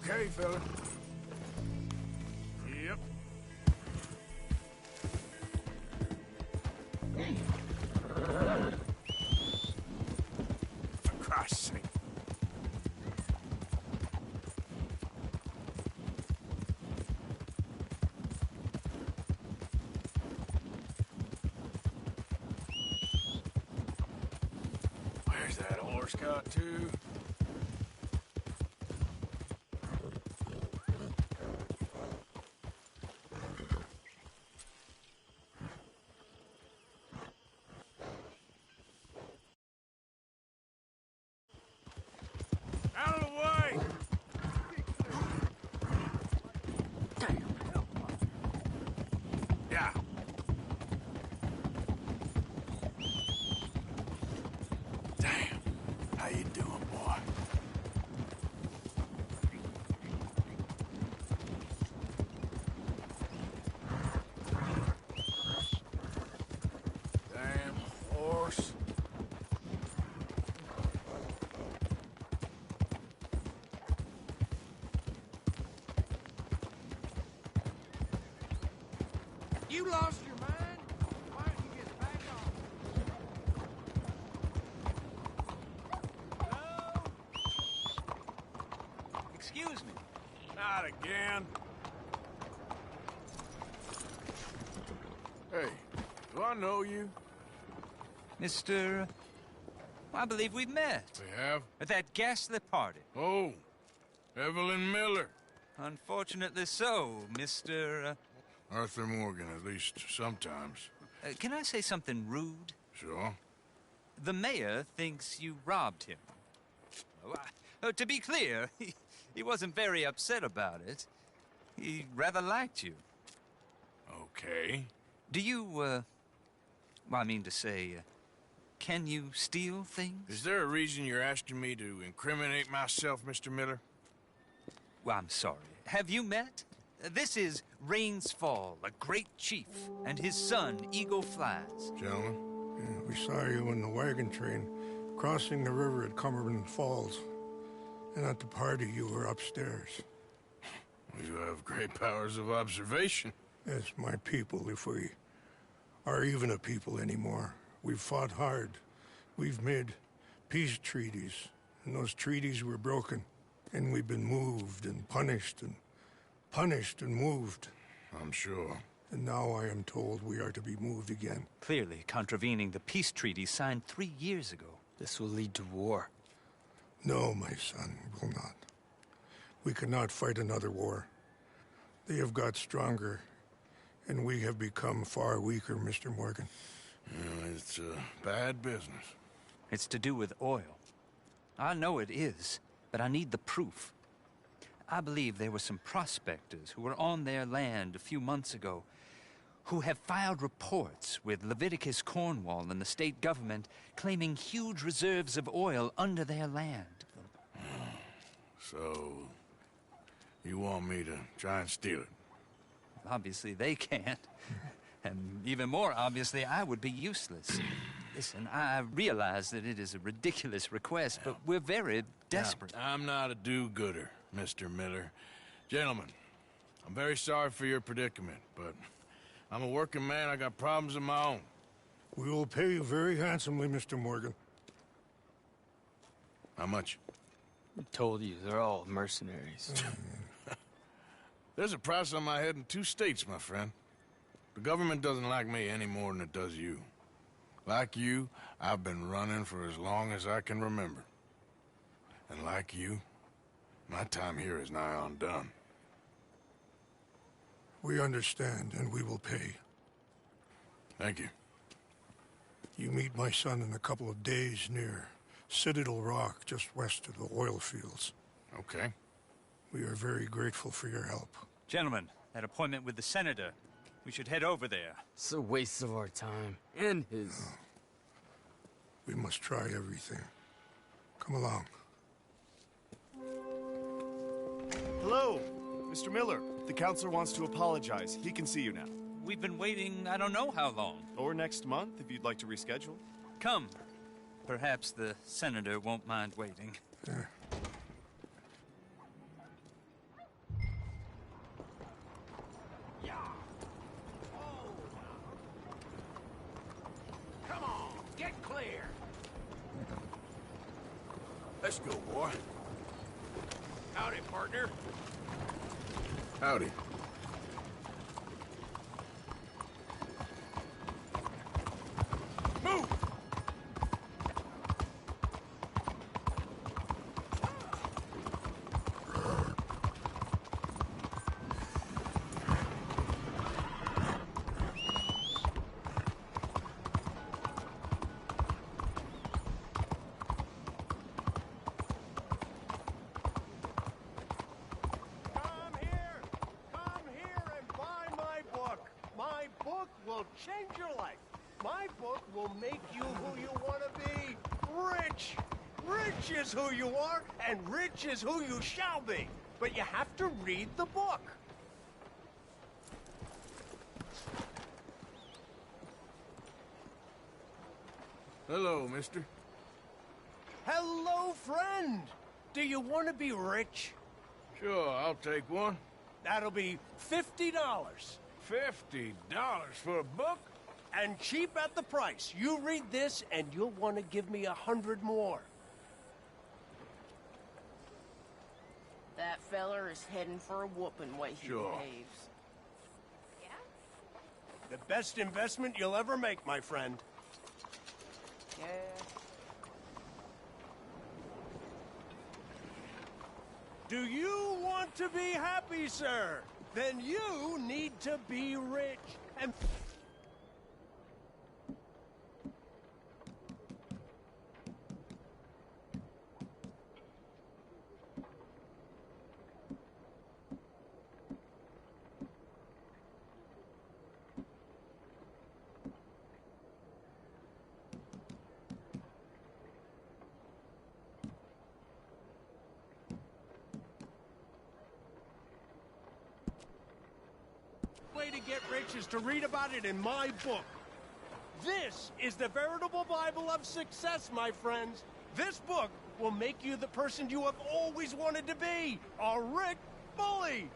Okay, fella. Yep. For Christ's sake. Where's that horse got to? Out of the way! Yeah. Damn. How you doing, boy? Damn horse. You lost your mind? Why don't you get back on? Excuse me. Not again. Hey, do I know you? Mr. I believe we've met. We have? At that ghastly party. Oh, Evelyn Miller. Unfortunately so, Mr. Arthur Morgan, at least sometimes. Can I say something rude? Sure. The mayor thinks you robbed him. To be clear, he wasn't very upset about it. He rather liked you. Okay. Do you, well, I mean to say, can you steal things? Is there a reason you're asking me to incriminate myself, Mr. Miller? Well, I'm sorry. Have you met? This is Rains Fall, a great chief, and his son, Eagle Flies. Gentlemen, we saw you in the wagon train crossing the river at Cumberland Falls. And at the party, you were upstairs. You have great powers of observation. Yes, my people, if we are even a people anymore. We've fought hard. We've made peace treaties, and those treaties were broken. And we've been moved and punished and moved. I'm sure. And now I am told we are to be moved again. Clearly contravening the peace treaty signed 3 years ago. This will lead to war. No, my son, will not. We cannot fight another war. They have got stronger, and we have become far weaker, Mr. Morgan. It's bad business. It's to do with oil. I know it is, but I need the proof. I believe there were some prospectors who were on their land a few months ago who have filed reports with Leviticus Cornwall and the state government claiming huge reserves of oil under their land. So, you want me to try and steal it? Obviously they can't. And even more obviously, I would be useless. Listen, I realize that it is a ridiculous request, but we're very desperate. Now, I'm not a do-gooder, Mr. Miller. Gentlemen, I'm very sorry for your predicament, but I'm a working man. I got problems of my own. We will pay you very handsomely, Mr. Morgan. How much? I told you, they're all mercenaries. There's a price on my head in 2 states, my friend. The government doesn't like me any more than it does you. Like you, I've been running for as long as I can remember. And like you, my time here is nigh on done. We understand, and we will pay. Thank you. You meet my son in a couple of days near Citadel Rock, just west of the oil fields. Okay. We are very grateful for your help. Gentlemen, that appointment with the senator. We should head over there. It's a waste of our time. And his. We must try everything. Come along. Hello, Mr. Miller. The counselor wants to apologize. He can see you now. We've been waiting I don't know how long. Or next month, if you'd like to reschedule. Come. Perhaps the senator won't mind waiting. Come on, get clear. Let's go, boy. Howdy, partner. Howdy. Move! Change your life. My book will make you who you want to be. Rich. Rich is who you are, and rich is who you shall be. But you have to read the book. Hello, mister. Hello, friend. Do you want to be rich? Sure, I'll take one. That'll be $50. $50 for a book? And cheap at the price. You read this, and you'll want to give me 100 more. That feller is heading for a whooping way he Sure. behaves. The best investment you'll ever make, my friend. Yeah. Do you want to be happy, sir? Then you need to be rich. And way to get rich is to read about it in my book. This is the veritable Bible of success, my friends. This book will make you the person you have always wanted to be, a Rick Bully.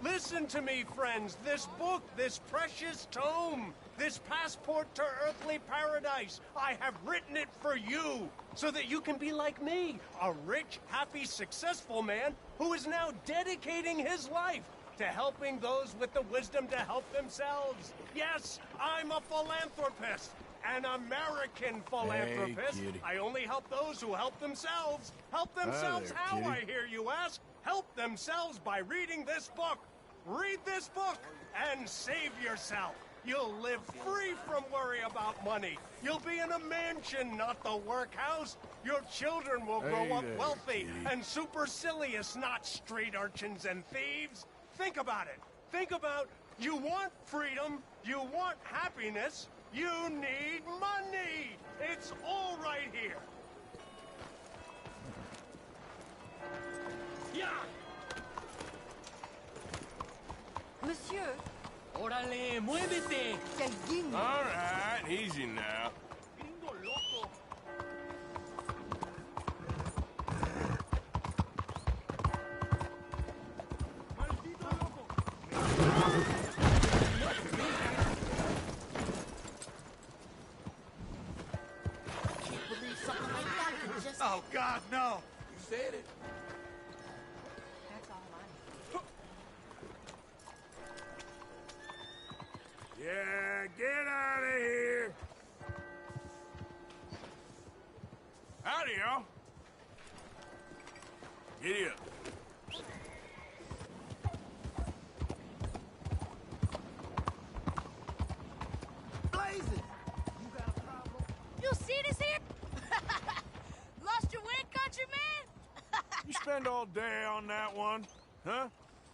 Listen to me, friends. This book, this precious tome, this passport to earthly paradise, I have written it for you, so that you can be like me, a rich, happy, successful man who is now dedicating his life to helping those with the wisdom to help themselves. Yes, I'm a philanthropist, an American philanthropist. Hey, kitty. I only help those who help themselves. Help themselves there, how, kitty. I hear you ask? Help themselves by reading this book. Read this book and save yourself. You'll live free from worry about money. You'll be in a mansion, not the workhouse. Your children will grow Hey up there, wealthy kitty. and supercilious, not street urchins and thieves. Think about it. Think about, you want freedom, you want happiness, You need money! It's all right here! Yeah! Monsieur, Órale, muévete! c'est le guigne. All right, easy now. Gringo loco! Oh, God, no! You said it. That's all mine. Yeah, get out of here. Howdy, y'all. Giddy up. Blazing! You got a problem? You see this here? Lost your wind, countryman? You spend all day on that one, huh?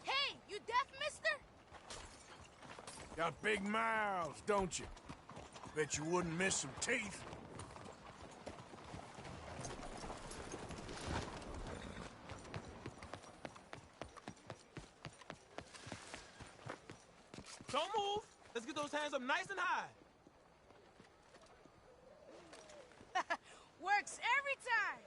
Hey, you deaf, mister? Got big mouths, don't you? Bet you wouldn't miss some teeth. Don't move. Let's get those hands up nice and high. Works every time.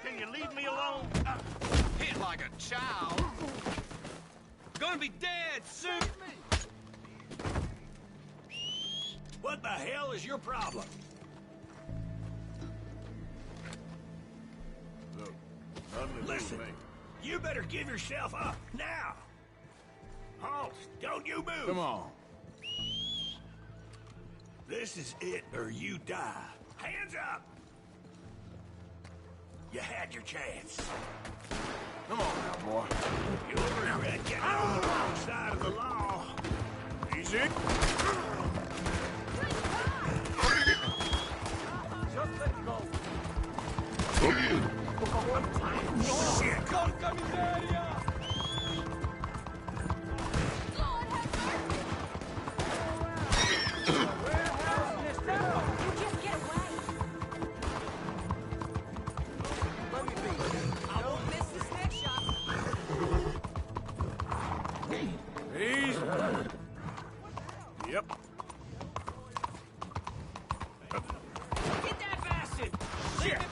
Can you leave me alone? Hit like a child. Gonna be dead soon. What the hell is your problem? Look, nothing to do with Listen, me. you better give yourself up now. Halt! Don't you move! Come on. This is it or you die. Hands up! You had your chance. Come on now, boy. You'll regret getting on the wrong side of the law. Easy. Just let go. Shit! Porca miseria! Easy. Yep. Get that bastard! Leave it be!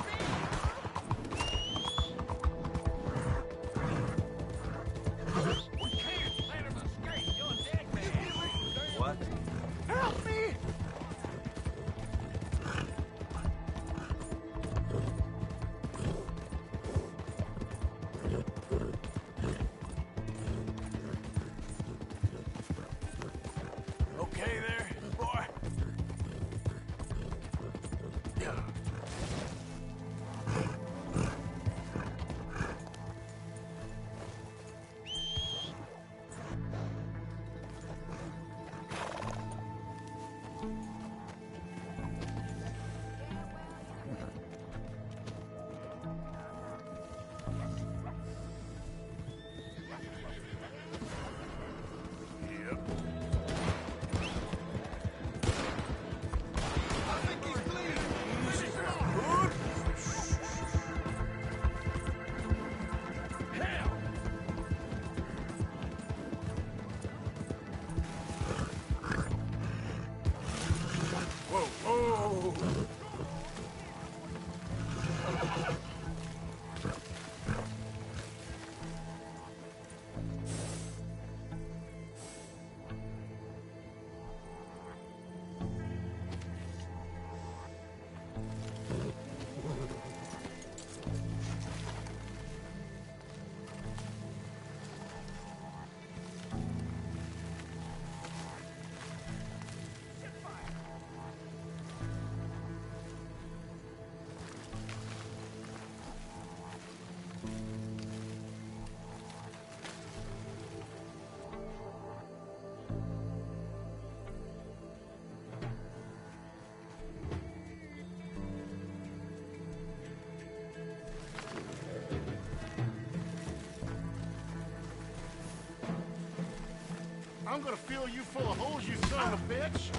I'm gonna fill you full of holes, you son of a bitch!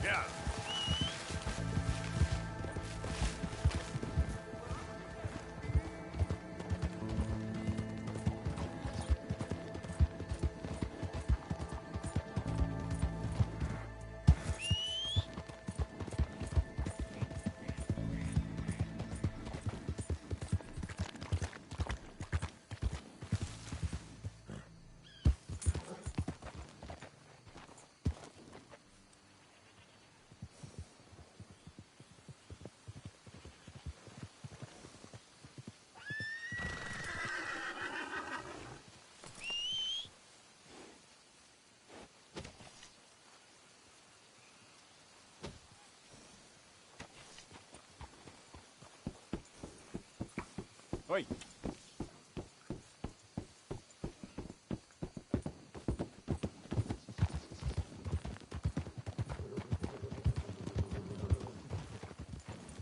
Yeah. Wait.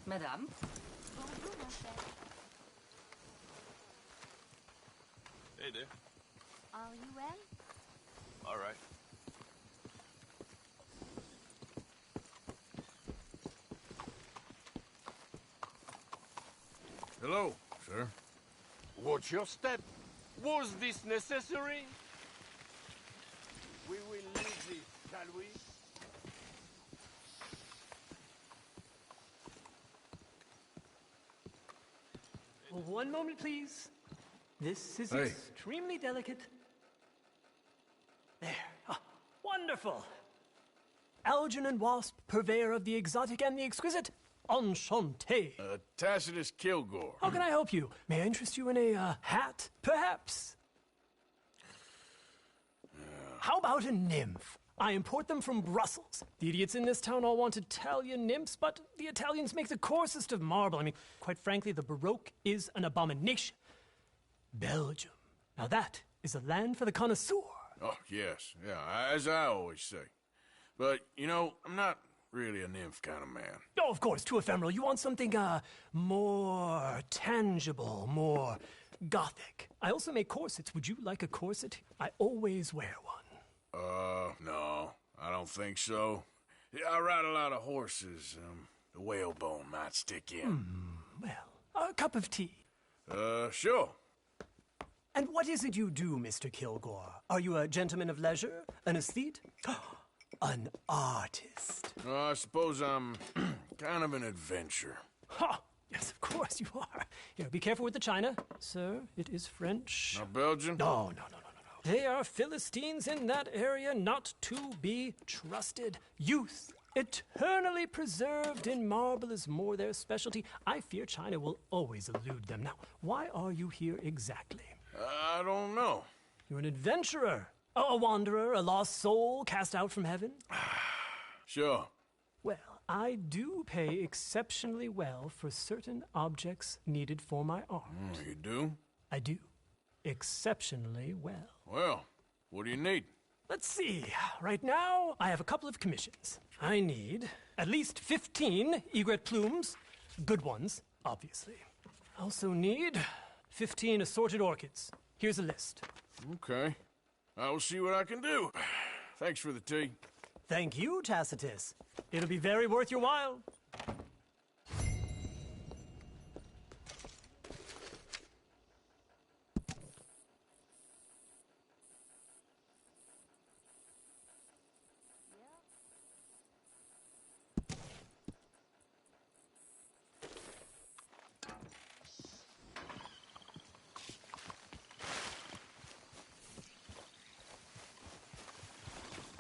Madame? Hey there. Are you well? All right. Hello, sir. Watch your step. Was this necessary? We will leave this, shall we? One moment, please. This is Hey. extremely delicate. There. Ah, wonderful. Algernon Wasp, purveyor of the exotic and the exquisite. Enchanté. Tacitus Kilgore. How can I help you? May I interest you in a hat, perhaps? How about a nymph? I import them from Brussels. The idiots in this town all want Italian nymphs, but the Italians make the coarsest of marble. I mean, quite frankly, the Baroque is an abomination. Belgium. Now that is a land for the connoisseur. Oh, yes. Yeah, as I always say. But, you know, I'm not really a nymph kind of man. Oh, of course, too ephemeral. You want something, more tangible, more gothic. I also make corsets. Would you like a corset? I always wear one. No, I don't think so. Yeah, I ride a lot of horses. The whalebone might stick in. Well, a cup of tea. Sure. And what is it you do, Mr. Kilgore? Are you a gentleman of leisure? An aesthete? An artist? I suppose I'm kind of an adventurer. Ha! Yes, of course you are. Here, be careful with the china. Sir, it is French. Not Belgian? No. They are Philistines in that area, not to be trusted. Youth, eternally preserved in marble, is more their specialty. I fear China will always elude them. Now, why are you here exactly? I don't know. You're an adventurer, a wanderer, a lost soul cast out from heaven? Sure. Well, I do pay exceptionally well for certain objects needed for my art. You do? I do. Exceptionally well. Well, what do you need? Let's see. Right now, I have a couple of commissions. I need at least 15 egret plumes. Good ones, obviously. I also need 15 assorted orchids. Here's a list. Okay. I will see what I can do. Thanks for the tea. Thank you, Tacitus. It'll be very worth your while.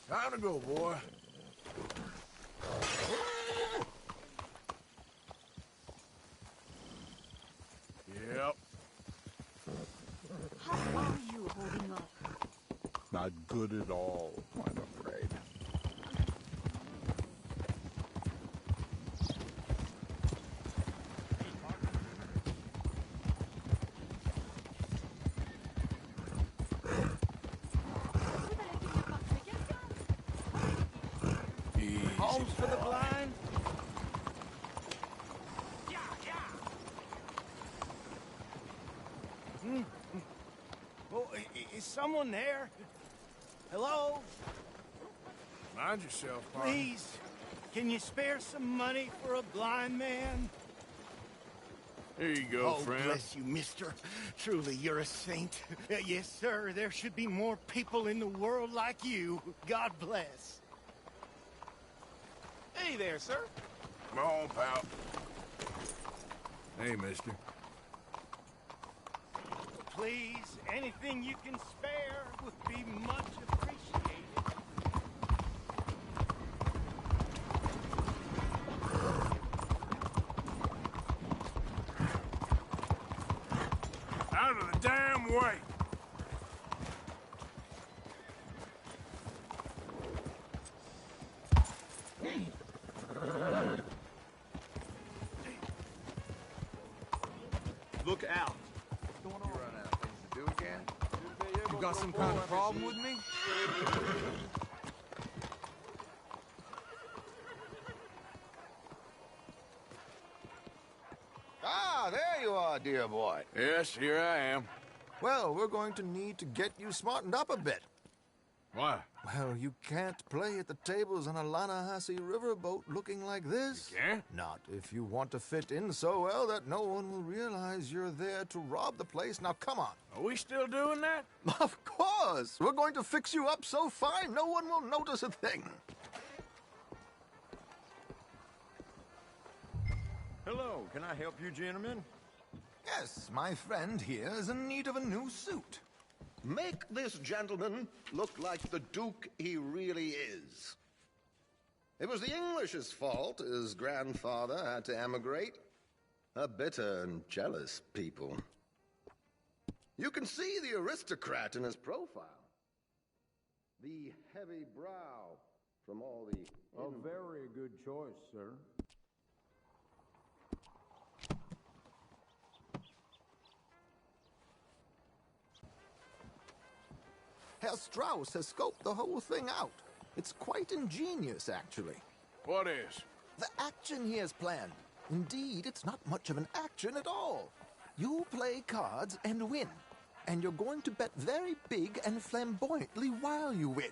Time to go, boy. Yep. How are you holding up? Not good at all, I'm afraid. Homes for the blind? Hmm. Oh, is someone there? Hello? Mind yourself, partner. Please, can you spare some money for a blind man? Here you go, oh, friend. Bless you, mister. Truly, you're a saint. Yes, sir. There should be more people in the world like you. God bless. Hey there, sir. Come on, pal. Hey, mister. Please, anything you can spare would be much appreciated. Out of the damn way! Look out. You run out of things to do again? You got some kind of problem with me? Ah, there you are, dear boy. Yes, here I am. Well, we're going to need to get you smartened up a bit. Why? Well, you can't play at the tables on a Lannahechee riverboat looking like this. You can't? Not if you want to fit in so well that no one will realize you're there to rob the place. Now, come on. Are we still doing that? Of course. We're going to fix you up so fine no one will notice a thing. Hello, can I help you, gentlemen? Yes, my friend here is in need of a new suit. Make this gentleman look like the Duke he really is. It was the English's fault his grandfather had to emigrate. A bitter and jealous people. You can see the aristocrat in his profile. The heavy brow from all the... A very good choice, sir. Herr Strauss has scoped the whole thing out. It's quite ingenious, actually. What is? The action he has planned. Indeed, it's not much of an action at all. You play cards and win. And you're going to bet very big and flamboyantly while you win.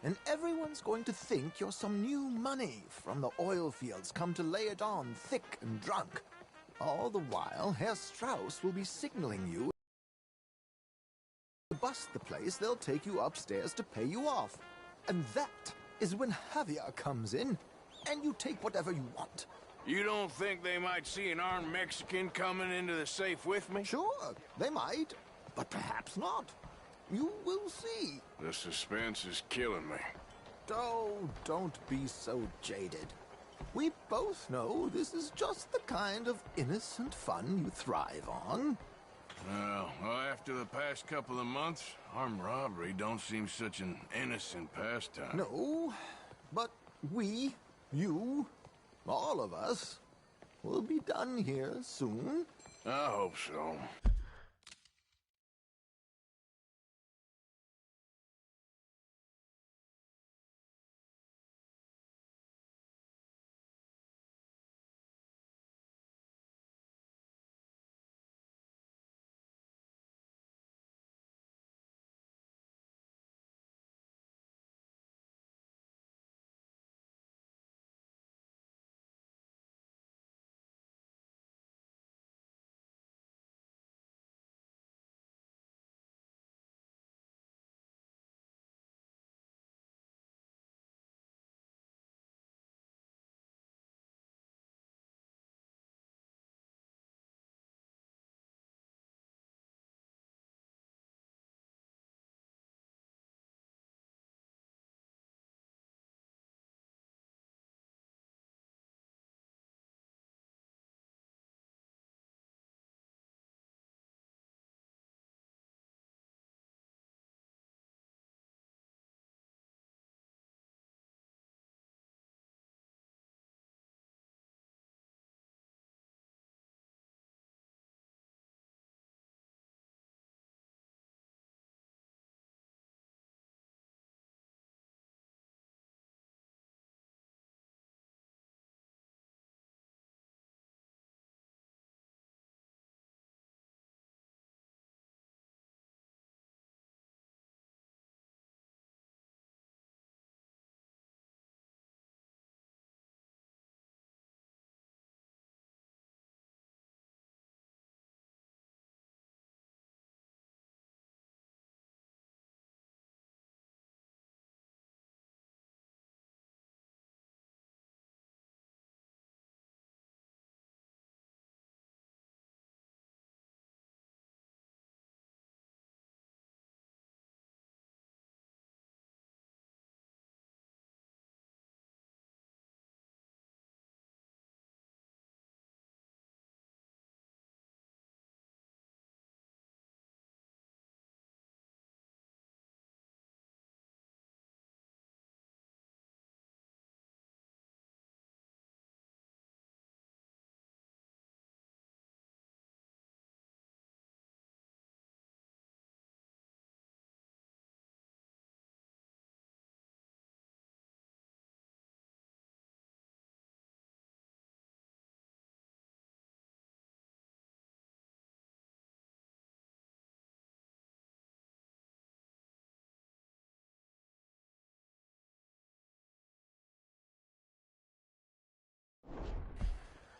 And everyone's going to think you're some new money from the oil fields come to lay it on thick and drunk. All the while, Herr Strauss will be signaling you. To bust the place, they'll take you upstairs to pay you off. And that is when Javier comes in, and you take whatever you want. You don't think they might see an armed Mexican coming into the safe with me? Sure, they might, but perhaps not. You will see. The suspense is killing me. Oh, don't be so jaded. We both know this is just the kind of innocent fun you thrive on. Well, after the past couple of months, armed robbery don't seem such an innocent pastime. No, but we, you, all of us, will be done here soon. I hope so.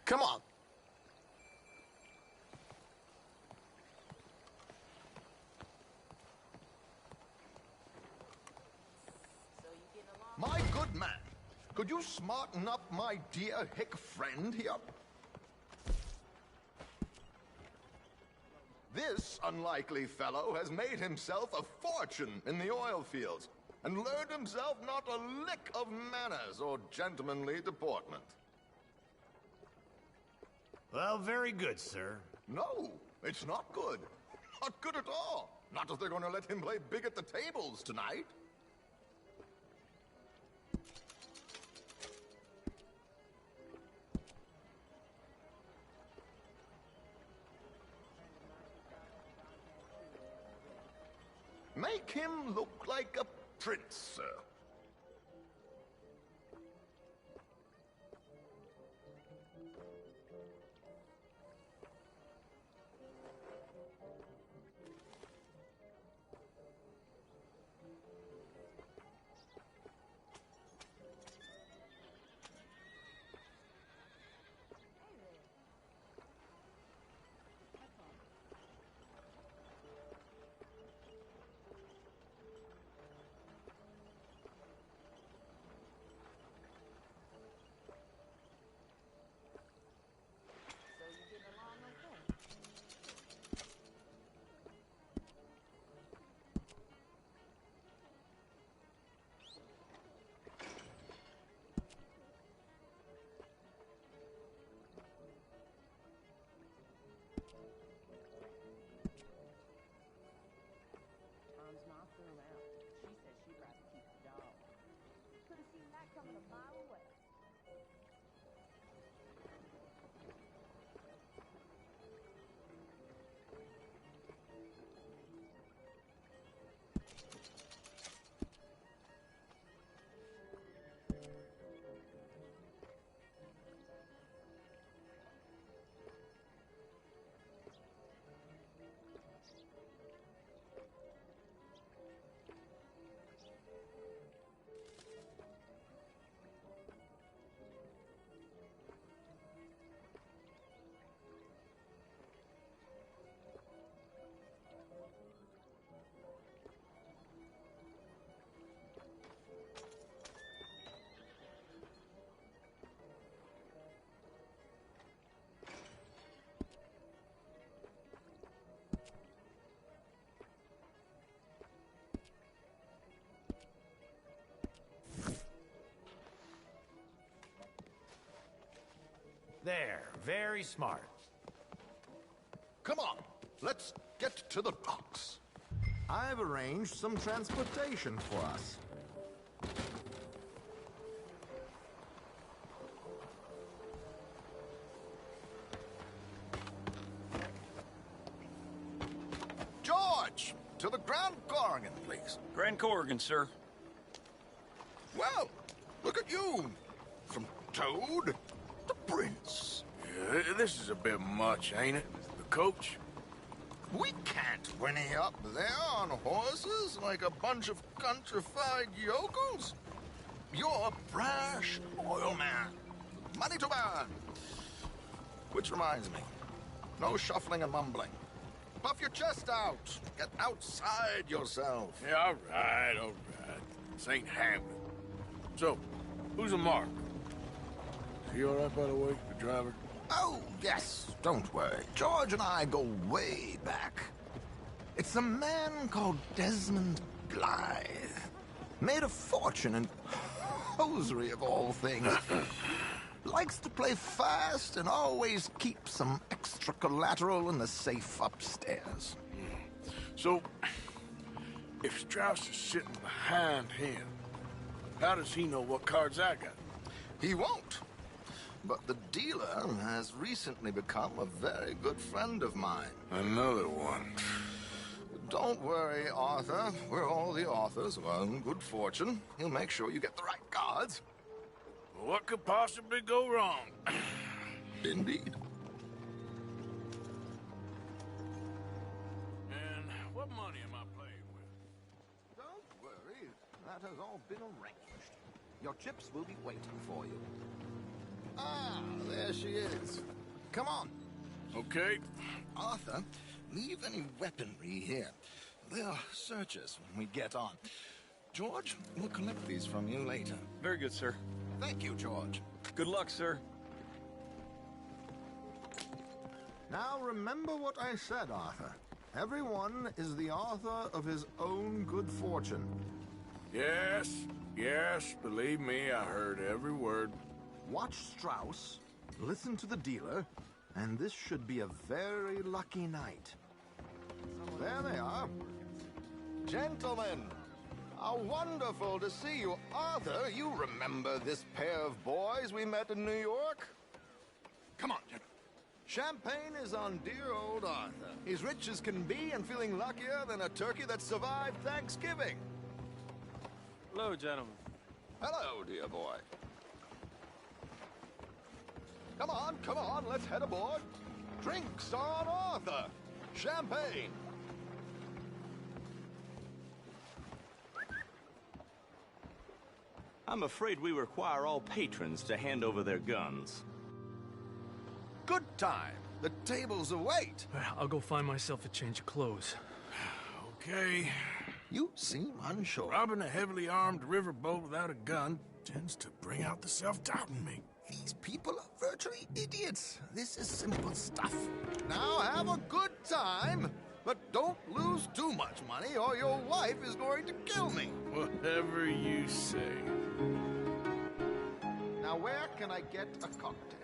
Come on. My good man, could you smarten up my dear hick friend here? This unlikely fellow has made himself a fortune in the oil fields and learned himself not a lick of manners or gentlemanly deportment. Well, very good, sir. No, it's not good. Not good at all. Not if they're going to let him play big at the tables tonight. Make him look like a prince, sir. Coming a mile away. There, very smart. Come on, let's get to the docks. I've arranged some transportation for us. George, to the Grand Corrigan, please. Grand Corrigan, sir. Well, look at you. From Toad to Prince. Yeah, this is a bit much, ain't it? The coach? We can't whinny up there on horses like a bunch of countrified yokels. You're a brash oil man. Money to burn. Which reminds me, no shuffling and mumbling. Puff your chest out. Get outside yourself. Yeah, all right, all right. This ain't happening. So, who's a mark? Is he all right, by the way, the driver? Oh, yes, don't worry. George and I go way back. It's a man called Desmond Blythe. Made a fortune in hosiery of all things. Likes to play fast and always keeps some extra collateral in the safe upstairs. So, if Strauss is sitting behind him, how does he know what cards I got? He won't. But the dealer has recently become a very good friend of mine. Another one. Don't worry, Arthur. We're all the authors of our good fortune. He'll make sure you get the right cards. What could possibly go wrong? Indeed. And what money am I playing with? Don't worry. That has all been arranged. Your chips will be waiting for you. Ah, there she is. Come on. Okay. Arthur, leave any weaponry here. They'll search us when we get on. George, we'll collect these from you later. Very good, sir. Thank you, George. Good luck, sir. Now remember what I said, Arthur. Everyone is the author of his own good fortune. Yes, yes, believe me, I heard every word. Watch Strauss, listen to the dealer, and this should be a very lucky night. There they are. Gentlemen, how wonderful to see you. Arthur, you remember this pair of boys we met in New York? Come on, gentlemen. Champagne is on dear old Arthur. He's rich as can be and feeling luckier than a turkey that survived Thanksgiving. Hello, gentlemen. Hello, dear boy. Come on, let's head aboard. Drinks on Arthur. Champagne. I'm afraid we require all patrons to hand over their guns. Good time. The tables await. I'll go find myself a change of clothes. Okay. You seem unsure. Robbing a heavily armed riverboat without a gun tends to bring out the self-doubt in me. These people are virtually idiots. This is simple stuff. Now have a good time, but don't lose too much money or your wife is going to kill me. Whatever you say. Now where can I get a cocktail?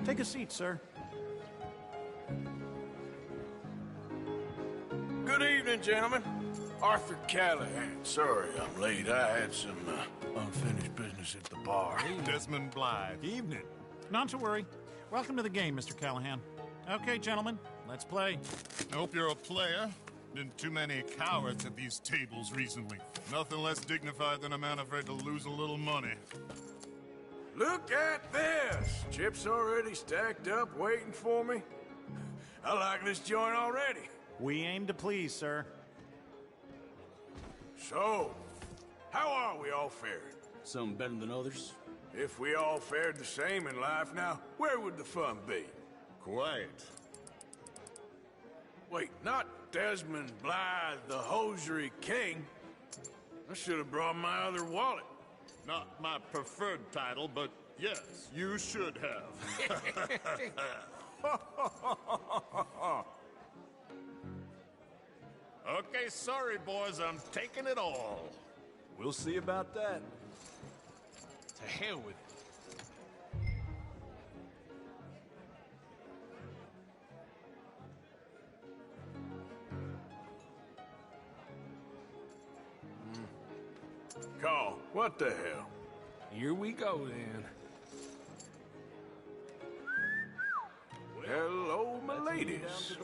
Take a seat, sir. Good evening, gentlemen. Arthur Callahan. Sorry I'm late. I had some unfinished business at the bar. Desmond Blythe. Evening. Not to worry. Welcome to the game, Mr. Callahan. Okay, gentlemen, let's play. I hope you're a player. Been too many cowards at these tables recently. Nothing less dignified than a man afraid to lose a little money. Look at this! Chips already stacked up, waiting for me. I like this joint already. We aim to please, sir. So, how are we all faring? Some better than others. If we all fared the same in life now, where would the fun be? Quiet. Wait, not Desmond Blythe, the hosiery king. I should have brought my other wallet. Not my preferred title, but yes, you should have. Okay, sorry, boys, I'm taking it all. We'll see about that. To hell with it. Call, what the hell? Here we go, then. Hello, my ladies.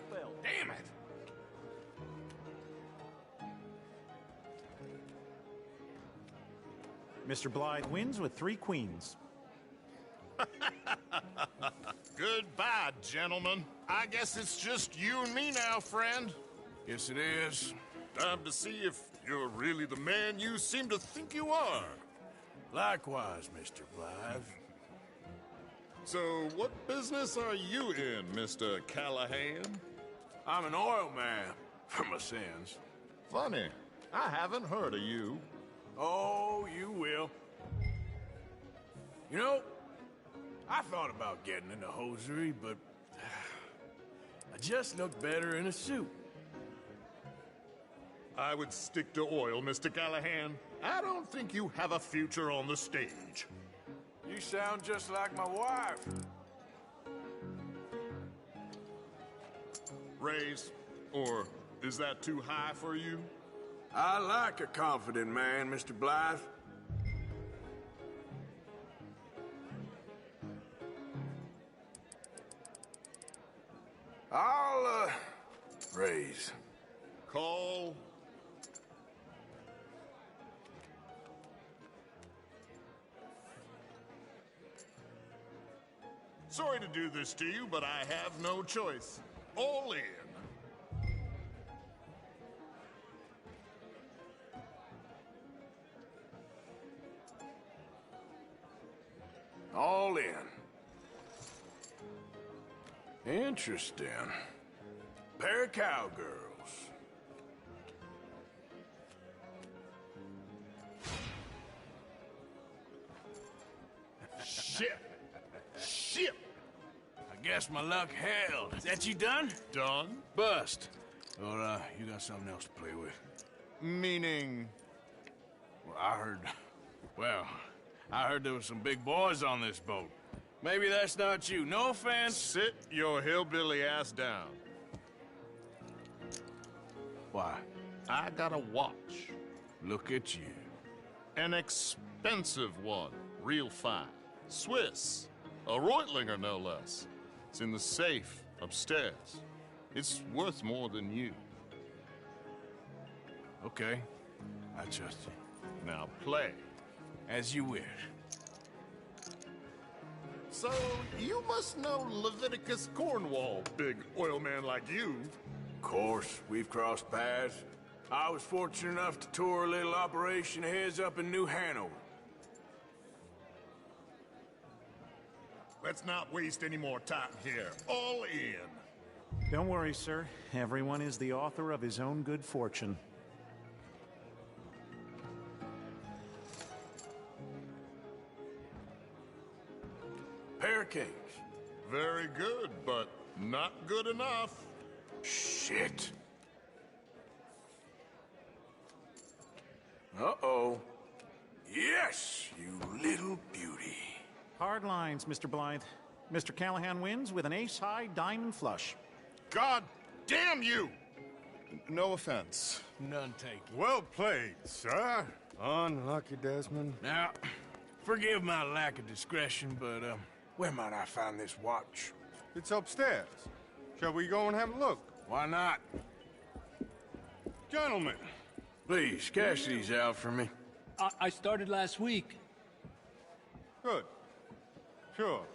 Damn it! Mr. Blythe wins with 3 queens. Goodbye, gentlemen. I guess it's just you and me now, friend. Yes, it is. Time to see if you're really the man you seem to think you are. Likewise, Mr. Blythe. So, what business are you in, Mr. Callahan? I'm an oil man, for my sins. Funny. I haven't heard of you. Oh, you will. You know, I thought about getting into hosiery, but I just look better in a suit. I would stick to oil, Mr. Callahan. I don't think you have a future on the stage. You sound just like my wife. Raise, or is that too high for you? I like a confident man, Mr. Blythe. I'll, raise. Call. Sorry to do this to you, but I have no choice. All in. Interesting. Pair of cowgirls. Shit! Shit! I guess my luck held. Is that you done? Done? Bust. Or, you got something else to play with? Meaning? Well, I heard there was some big boys on this boat. Maybe that's not you. No offense. Sit your hillbilly ass down. Why? I got a watch. Look at you. An expensive one. Real fine. Swiss. A Reutlinger, no less. It's in the safe upstairs. It's worth more than you. Okay. I trust you. Now play. As you wish. So, you must know Leviticus Cornwall, big oil man like you. Of course, we've crossed paths. I was fortunate enough to tour a little operation of his up in New Hanover. Let's not waste any more time here. All in. Don't worry, sir. Everyone is the author of his own good fortune. Pair of kings. Very good, but not good enough. Shit. Uh-oh. Yes, you little beauty. Hard lines, Mr. Blythe. Mr. Callahan wins with an ace-high diamond flush. God damn you! No offense. None taken. Well played, sir. Unlucky, Desmond. Now, forgive my lack of discretion, but, where might I find this watch? It's upstairs. Shall we go and have a look? Why not? Gentlemen. Please, cash these out for me. I started last week. Good. Sure.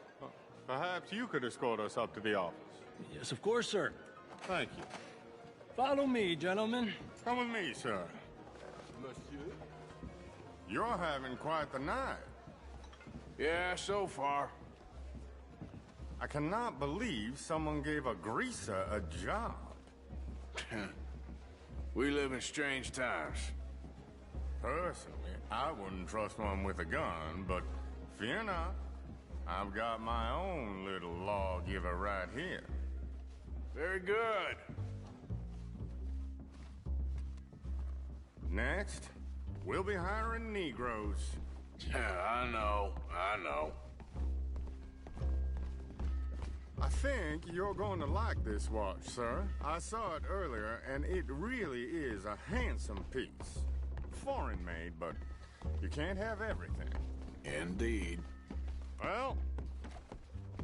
Perhaps you could escort us up to the office. Yes, of course, sir. Thank you. Follow me, gentlemen. Come with me, sir. Monsieur? You're having quite the night. Yeah, so far. I cannot believe someone gave a greaser a job. We live in strange times. Personally, I wouldn't trust one with a gun, but fear not. I've got my own little lawgiver right here. Very good. Next, we'll be hiring Negroes. I know. I think you're going to like this watch, sir. I saw it earlier, and it really is a handsome piece. Foreign made, but you can't have everything. Indeed. Well,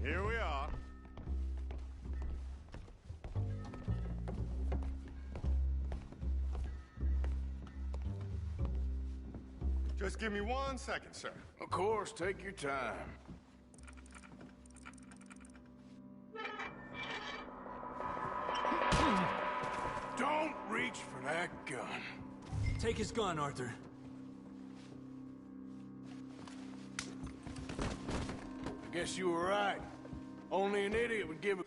here we are. Just give me 1 second, sir. Of course, take your time. Don't reach for that gun. Take his gun, Arthur. I guess you were right. Only an idiot would give a...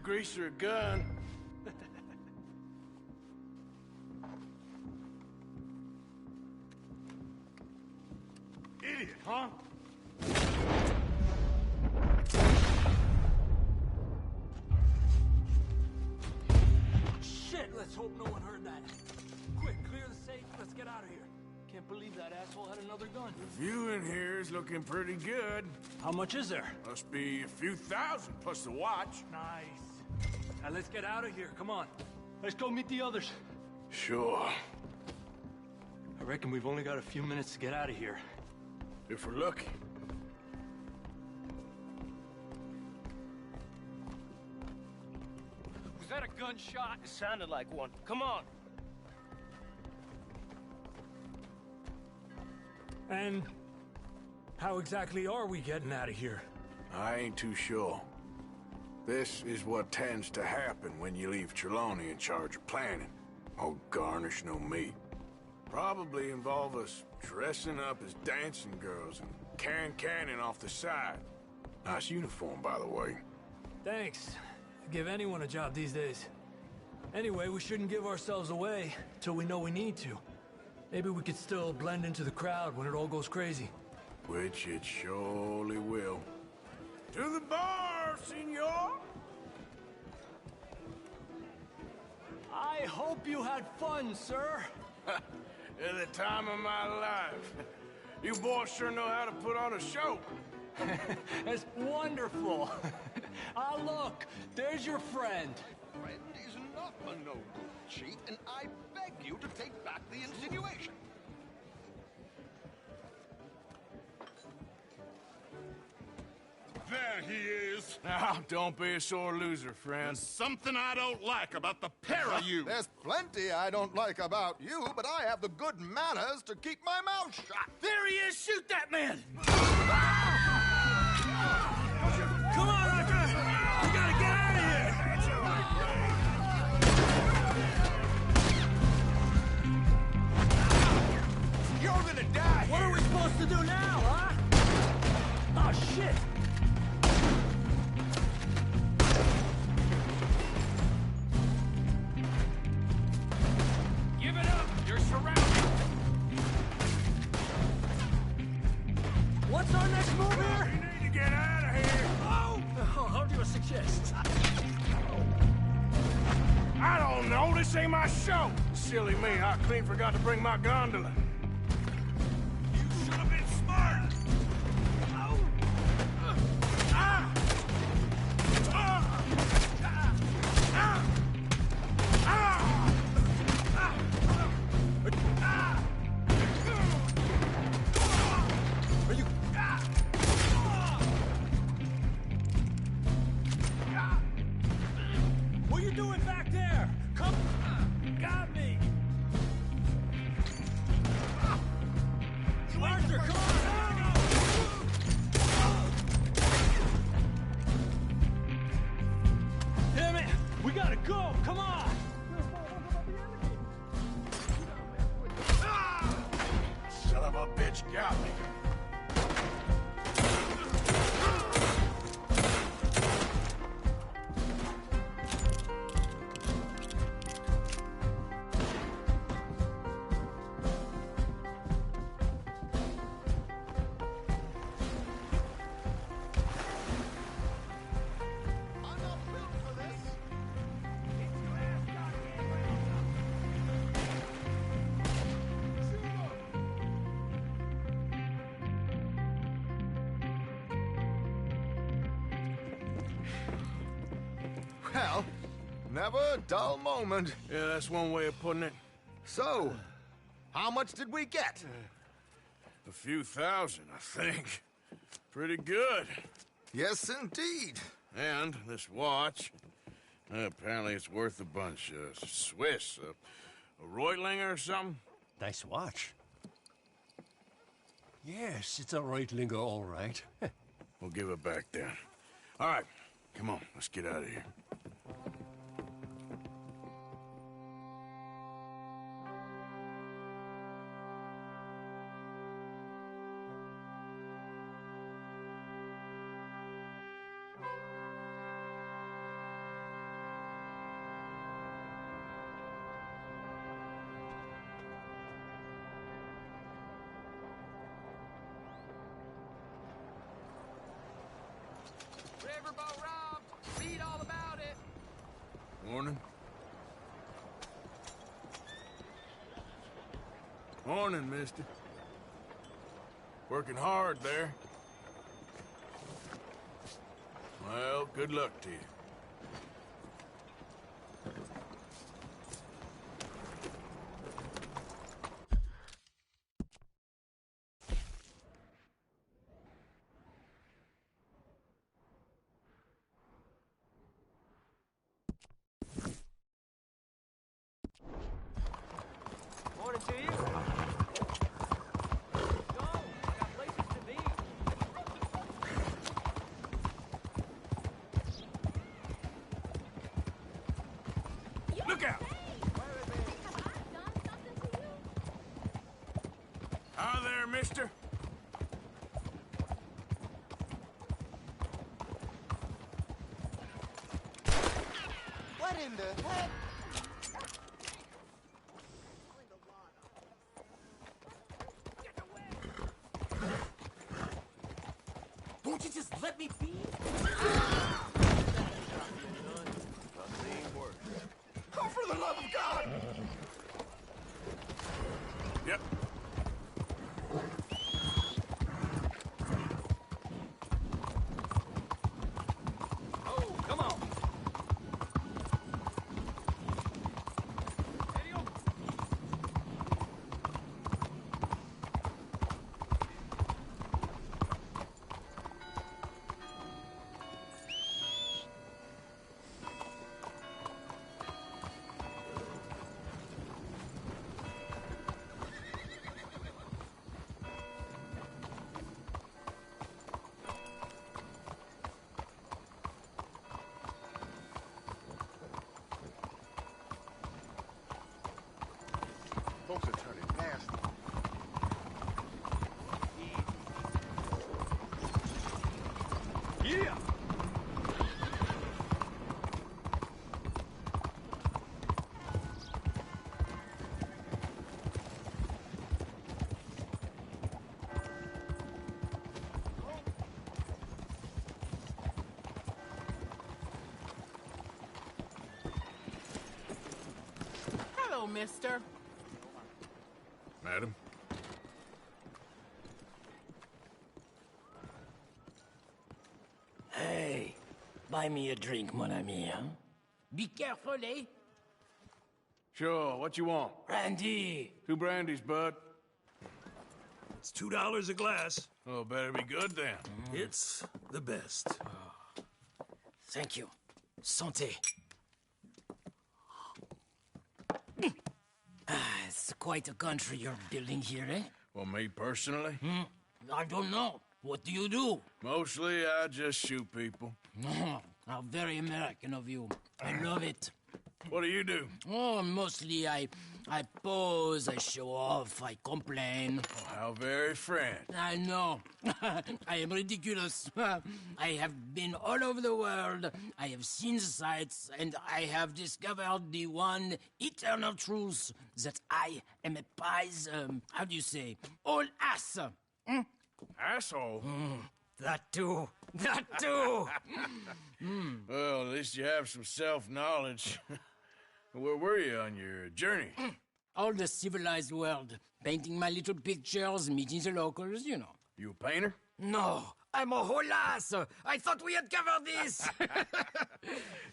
greaser a gun. Idiot, huh? Shit, let's hope no one heard that. Quick, clear the safe. Let's get out of here. Can't believe that asshole had another gun. The view in here is looking pretty good. How much is there? Must be a few thousand plus the watch. Nice. Now let's get out of here. Come on. Let's go meet the others. Sure. I reckon we've only got a few minutes to get out of here. If we're lucky. Was that a gunshot? It sounded like one. Come on. And how exactly are we getting out of here? I ain't too sure. This is what tends to happen when you leave Trelawney in charge of planning. Oh, garnish no meat. Probably involve us dressing up as dancing girls and carrying cannon off the side. Nice uniform, by the way. Thanks. Give anyone a job these days. Anyway, we shouldn't give ourselves away till we know we need to. Maybe we could still blend into the crowd when it all goes crazy. Which it surely will. To the bar, senor! I hope you had fun, sir. At the time of my life. You boys sure know how to put on a show. That's wonderful. Ah, look, there's your friend. Friend is not a no-good cheat, and I beg you to take back the insinuation. There he is. Now, don't be a sore loser, friend. There's something I don't like about the pair of you. There's plenty I don't like about you, but I have the good manners to keep my mouth shut. There he is! Shoot that man! Come on, Arthur! We gotta get out of here! You're gonna die! What are we supposed to do now, huh? Oh, shit! Give it up! You're surrounded! What's our next move here? We need to get out of here. Oh, how do you suggest? I don't know. This ain't my show. Silly me. I clean forgot to bring my gondola. You should have been smart! What are you doing back there? Come... Got me! Arthur, come on! Damn it! We gotta go! Come on! Son of a bitch got me. I'm not built for this. Well, never a dull moment. Yeah, that's one way of putting it. So, how much did we get? A few thousand, I think. Pretty good. Yes, indeed. And this watch, apparently it's worth a bunch. Swiss, a Reutlinger or something? Nice watch. Yes, it's a Reutlinger, all right. We'll give it back then. All right, come on, let's get out of here. Morning. Morning, mister. Working hard there. Well, good luck to you. Morning to you. Go, I got places to be. Look out! Hi there, mister. What in the heck? Won't you just let me be? Oh, for the love of God! Yep. Oh, come on. Folks are turning nasty. Yeah! Hello, mister. Madam. Hey, buy me a drink, mon ami, huh? Be careful, eh? Sure, what you want? Brandy. 2 brandies, bud. It's $2 a glass. Oh, better be good then. It's the best. Thank you. Santé. It's quite a country you're building here, eh? Well, me personally? I don't know. What do you do? Mostly, I just shoot people. Oh, how very American of you. I love it. What do you do? Oh, mostly I pose, I show off, I complain. Oh, how very French. I know. I am ridiculous. I have been all over the world. I have seen the sights, and I have discovered the one eternal truth that I am a pies, how do you say, old ass. Asshole? That too. That too. Well, at least you have some self-knowledge. Where were you on your journey? All the civilized world. Painting my little pictures, meeting the locals, you know. You a painter? No, I'm a whole ass. I thought we had covered this.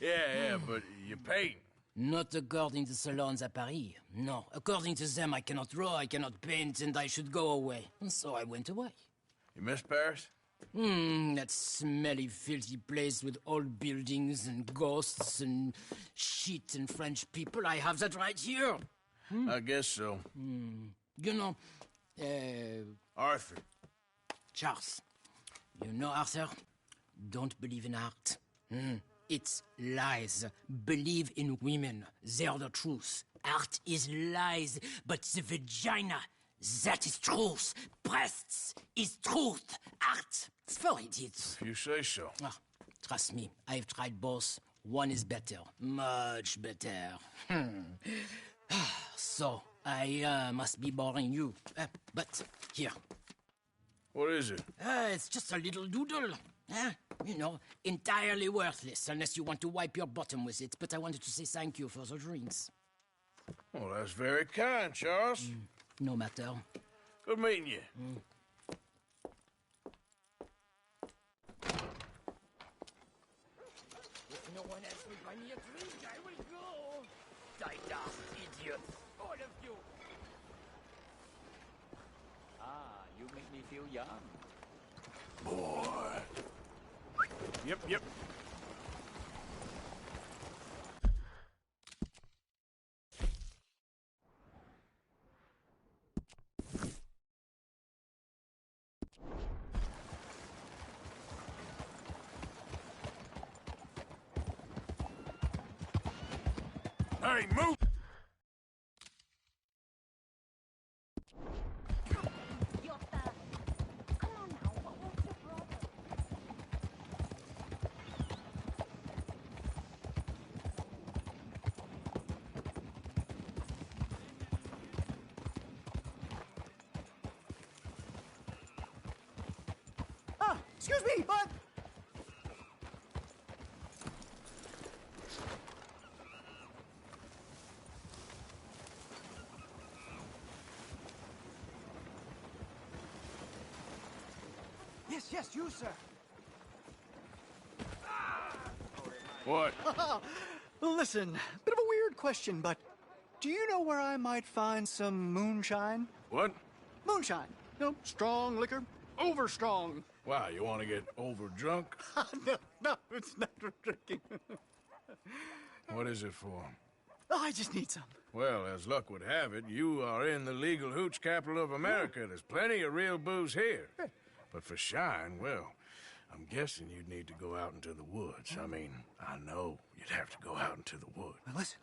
Yeah, but you paint. Not according to salons at Paris. No, according to them, I cannot draw, I cannot paint, and I should go away. And so I went away. You miss Paris? That smelly, filthy place with old buildings and ghosts and shit and French people. I have that right here. I guess so. You know, Arthur. Charles. You know, Arthur? Don't believe in art. It's lies. Believe in women. They're the truth. Art is lies, but the vagina, that is truth. Breasts is truth. Art, it's for idiots. If you say so. Trust me, I've tried both. One is better. Much better. So, I must be boring you. But, here. What is it? It's just a little doodle. You know, entirely worthless unless you want to wipe your bottom with it. But I wanted to say thank you for the drinks. Well, that's very kind, Charles. No matter. Good meeting you. If no one else will buy me a drink, I will go. Die daft idiots, all of you. Ah, you make me feel young. Boy. Yep. Hey, move! Excuse me, but... Yes, you, sir. What? Listen, bit of a weird question, but do you know where I might find some moonshine? What? Moonshine. You know, strong liquor. Over-strong. Wow, you want to get over-drunk? No, it's not for drinking. What is it for? Oh, I just need some. Well, as luck would have it, you are in the legal hooch capital of America. There's plenty of real booze here. But for shine, well, I'm guessing you'd need to go out into the woods. I mean, I know you'd have to go out into the woods. Now listen,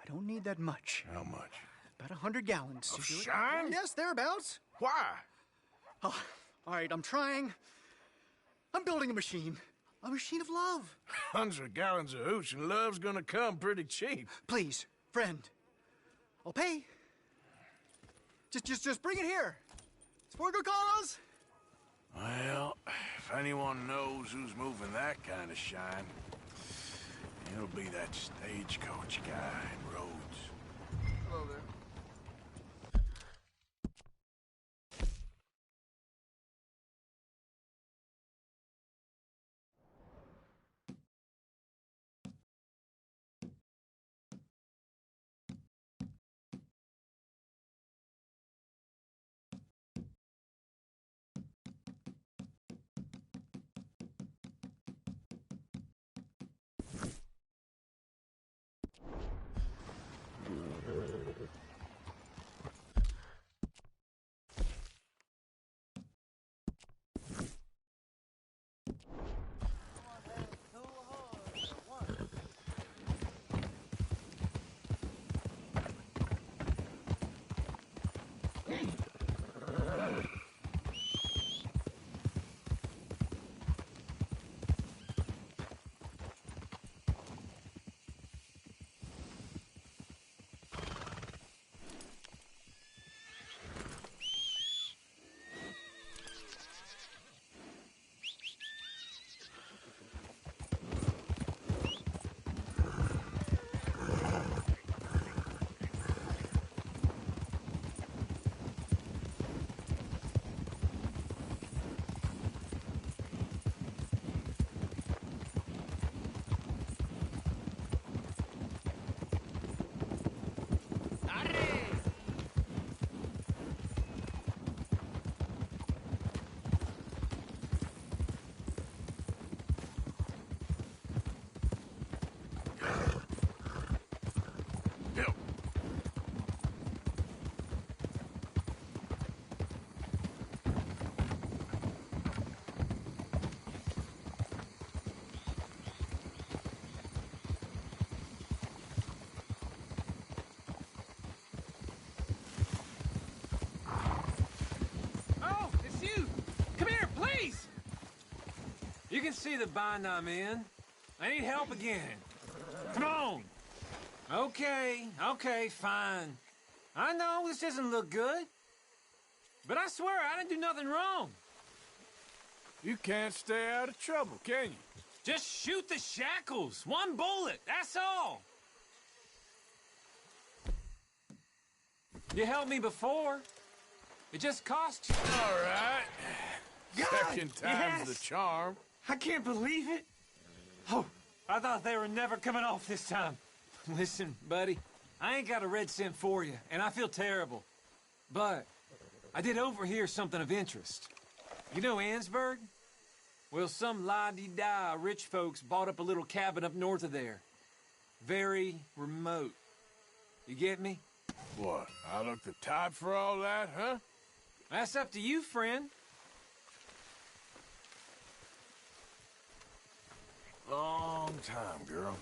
I don't need that much. How much? About 100 gallons. Of to do it. shine? Yes, thereabouts. Why? Oh, all right, I'm trying. I'm building a machine. A machine of love. 100 gallons of hooch and love's gonna come pretty cheap. Please, friend. I'll pay. Just bring it here. It's for a good cause. Well, if anyone knows who's moving that kind of shine, it'll be that stagecoach guy in Rhodes. Hello there. You can see the bind I'm in. I need help again. Come on. Okay, fine. I know this doesn't look good. But I swear I didn't do nothing wrong. You can't stay out of trouble, can you? Just shoot the shackles. One bullet, that's all. You helped me before. It just cost you. All right. God, Second time's the charm. I can't believe it. Oh, I thought they were never coming off this time. Listen, buddy, I ain't got a red cent for you, and I feel terrible. But I did overhear something of interest. You know Ansburg? Well, some la-di-da rich folks bought up a little cabin up north of there. Very remote. You get me? What, I look the type for all that, huh? That's up to you, friend. Long time, girl.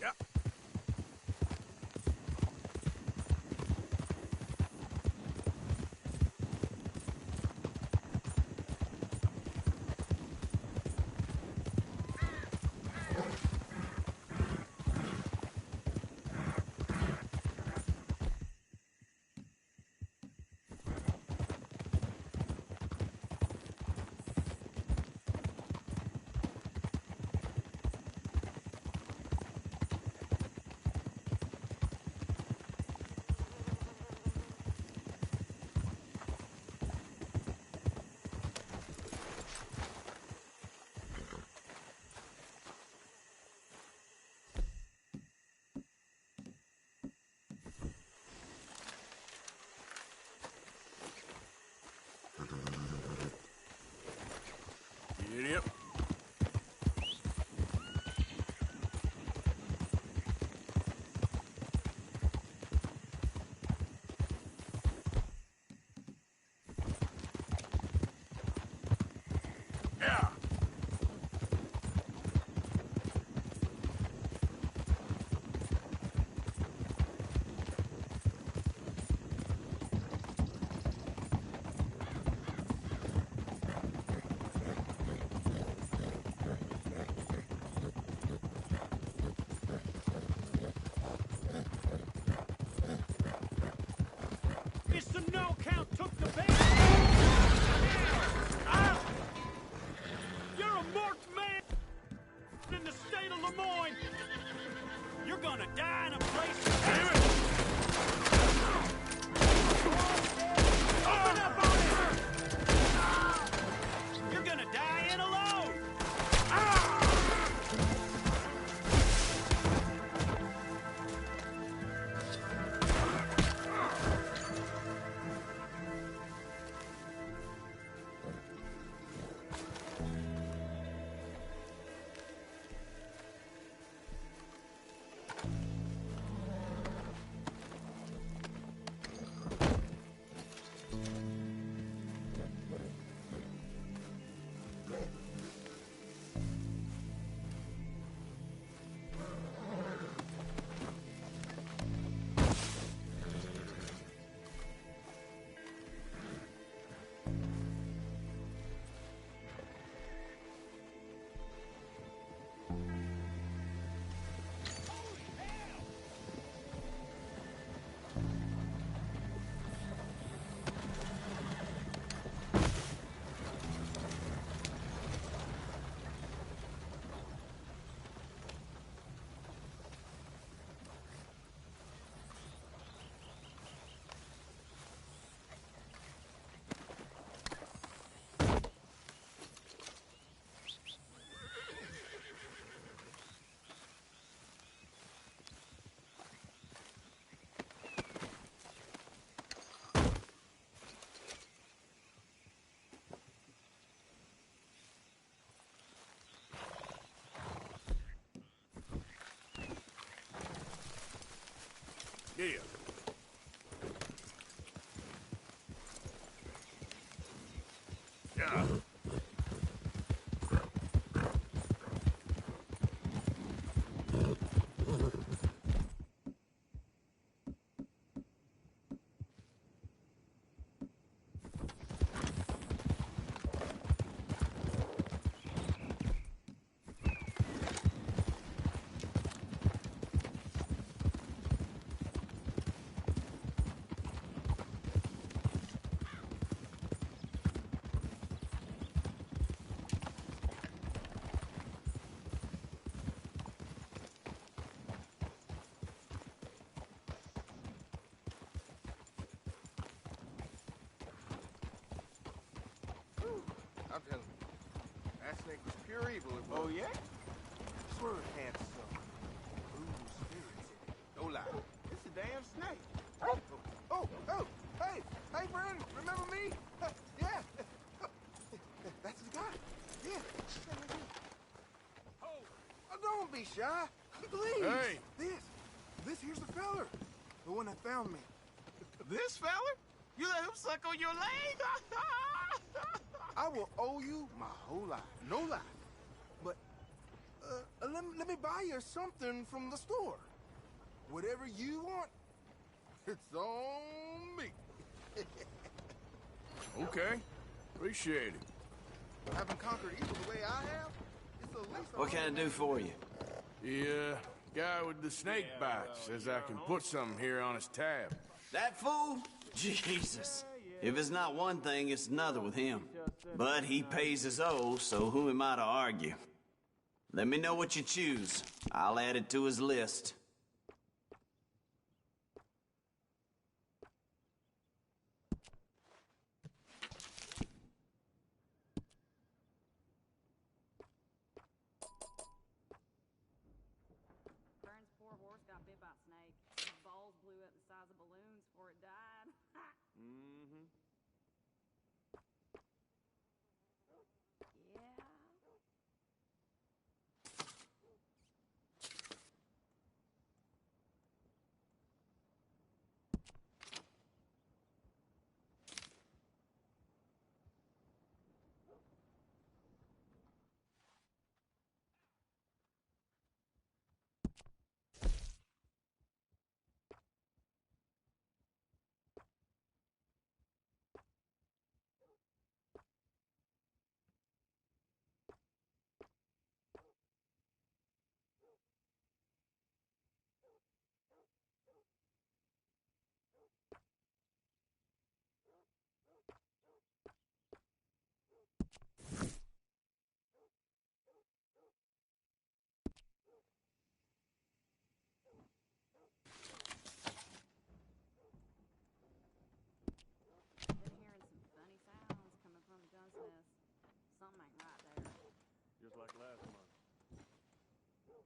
Yep. Yep. Yeah. It's the no count took the bait. You're a marked man in the state of Lemoyne. You're gonna die in a place. Damn it! Open up on her! You're gonna die in alone. Yeah. Yeah. That snake was pure evil. It was. Oh, yeah? Swear it had some voodoo spirits in it. No lie. It's a damn snake. Oh, hey, friend, remember me? Yeah. That's the guy. Yeah. Oh, don't be shy. Please. Hey. This here's the feller. The one that found me. This feller? You let him suck on your leg? I will owe you my whole life. No lie. But, let me buy you something from the store. Whatever you want, it's on me. Okay. Appreciate it. Having conquered evil the way I have, it's the least What can I do for you? The guy with the snake bites says I can put something here on his tab. That fool? Jesus. If it's not one thing, it's another with him. But he pays his owe, so who am I to argue? Let me know what you choose. I'll add it to his list. Vern's poor horse got bit by a snake. His balls blew up the size of balloons before it died. Mm-hmm. Yeah. Been hearing some funny sounds coming from the gunsmith. Something ain't right there. Just like last month. Well,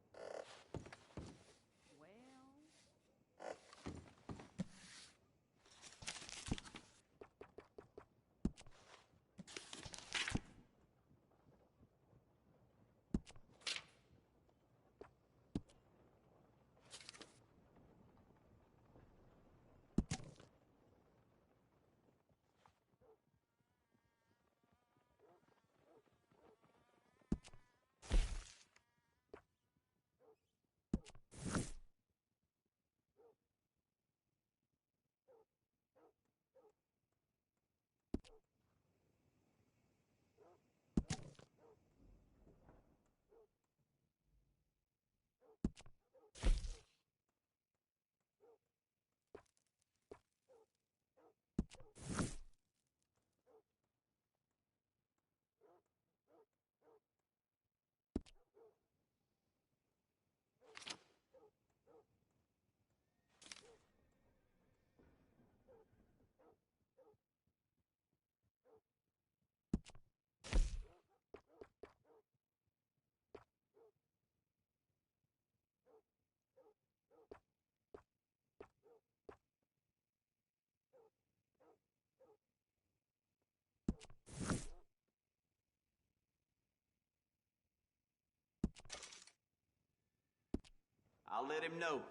I'll let him know.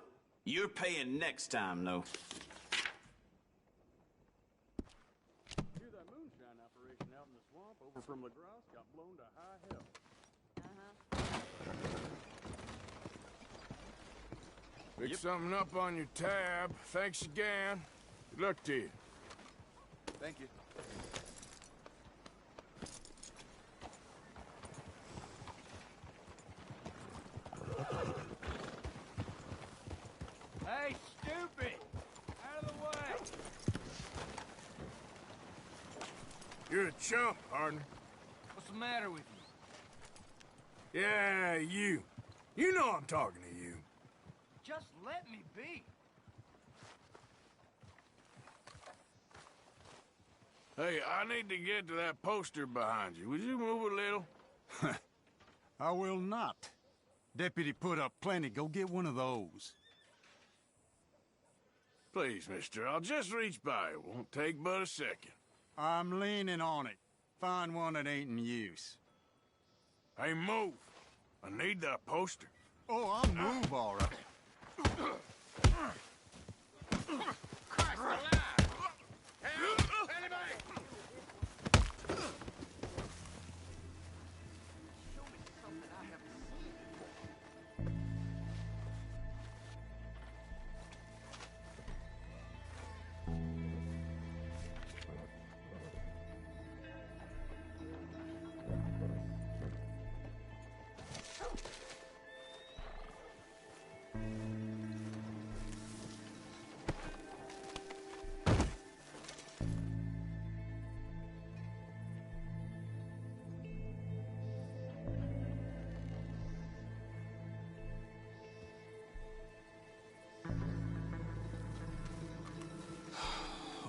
You're paying next time, though. Hear that moonshine operation out in the swamp over from LaGrosse got blown to high hell. Pick something up on your tab. Thanks again. Good luck to you. Thank you. Hey, stupid! Out of the way! You're a chump, partner. What's the matter with you? Yeah, you. You know I'm talking to you. Just let me be. Hey, I need to get to that poster behind you. Would you move a little? I will not. Deputy put up plenty. Go get one of those. Please, mister, I'll just reach by. It won't take but a second. I'm leaning on it. Find one that ain't in use. Hey, move. I need that poster. Oh, I'll move, all right. Christ alive! Help! Anybody!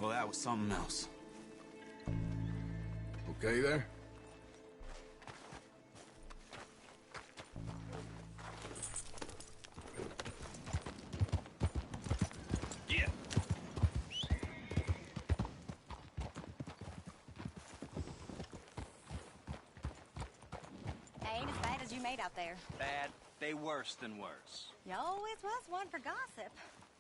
Well, that was something else. Okay there? Yeah. Ain't as bad as you made out there. Bad. They worse than worse. You always was one for gossip.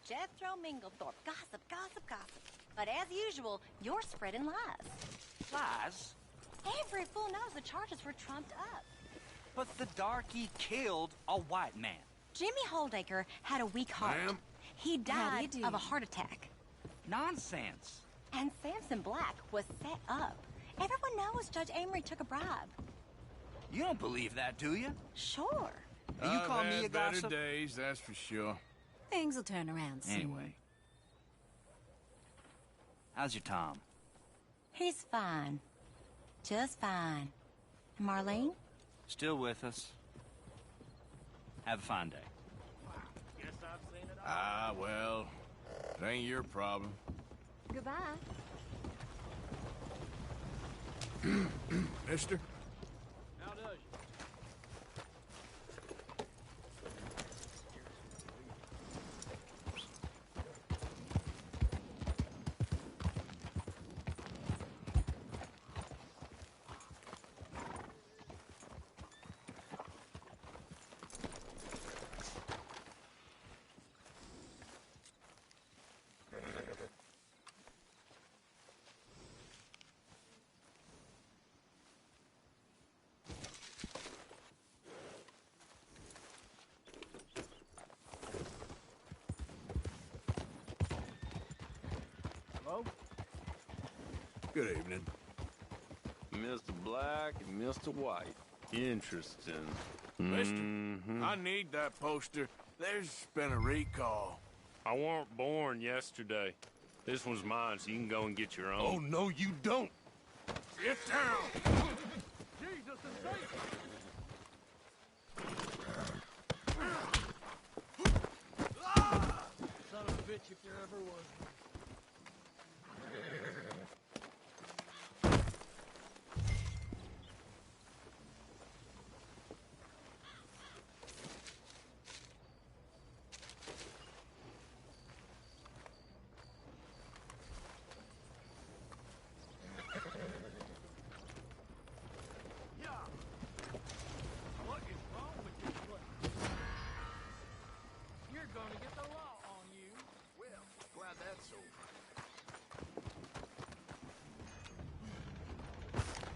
Jethro Minglethorpe. Gossip, gossip, gossip. But as usual, you're spreading lies. Lies? Every fool knows the charges were trumped up. But the darky killed a white man. Jimmy Holdaker had a weak heart. Ma'am? He How do you died do? of a heart attack. Nonsense. And Samson Black was set up. Everyone knows Judge Amory took a bribe. You don't believe that, do you? Sure. And you call I've me a had better gossip? days, that's for sure. Things will turn around soon. Anyway. How's your Tom? He's fine. Just fine. And Marlene? Still with us. Have a fine day. Ah, well, it ain't your problem. Goodbye. Mister? How does you? Hello? Good evening. Mr. Black and Mr. White. Interesting. Mister, Mhm. I need that poster. There's been a recall. I weren't born yesterday. This one's mine, so you can go and get your own. Oh, no, you don't. Get down! Jesus and Satan! Son of a bitch, if there ever was. What is wrong with this place? You're gonna get the law on you. Well, glad that's over.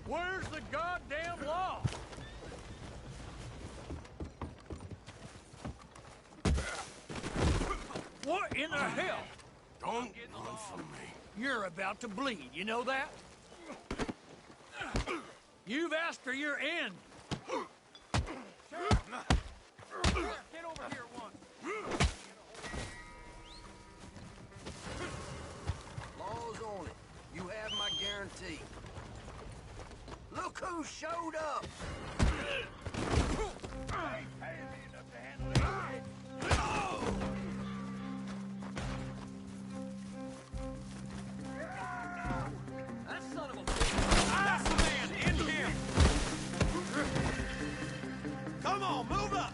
Where's the goddamn law? What in the hell? Don't run from me. You're about to bleed, you know that? You've asked for your end. Get over here at once. Law's on it. You have my guarantee. Look who showed up! That son of a bitch! That's the man! End him! Come on, move up!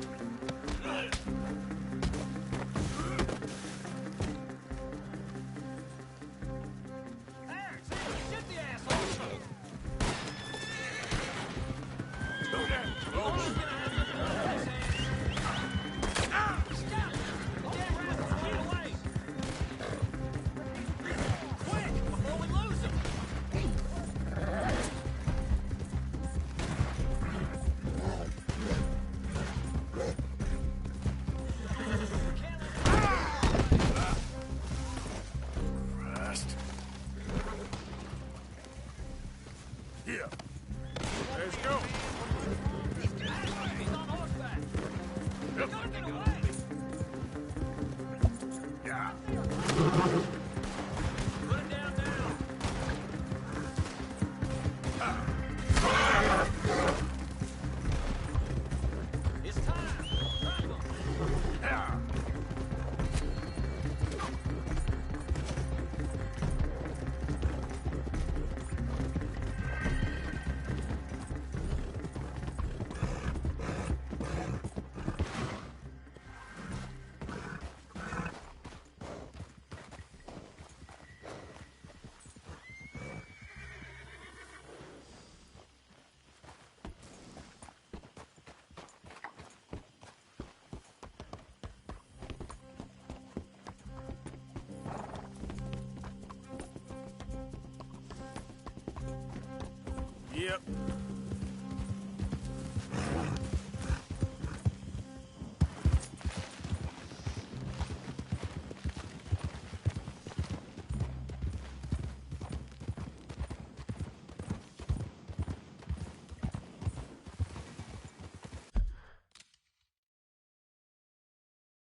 Here. Let's go. He's on horseback. Yep. Gotta get away. Yeah. Put it down now. It's time. Crackle. Yeah. Yep.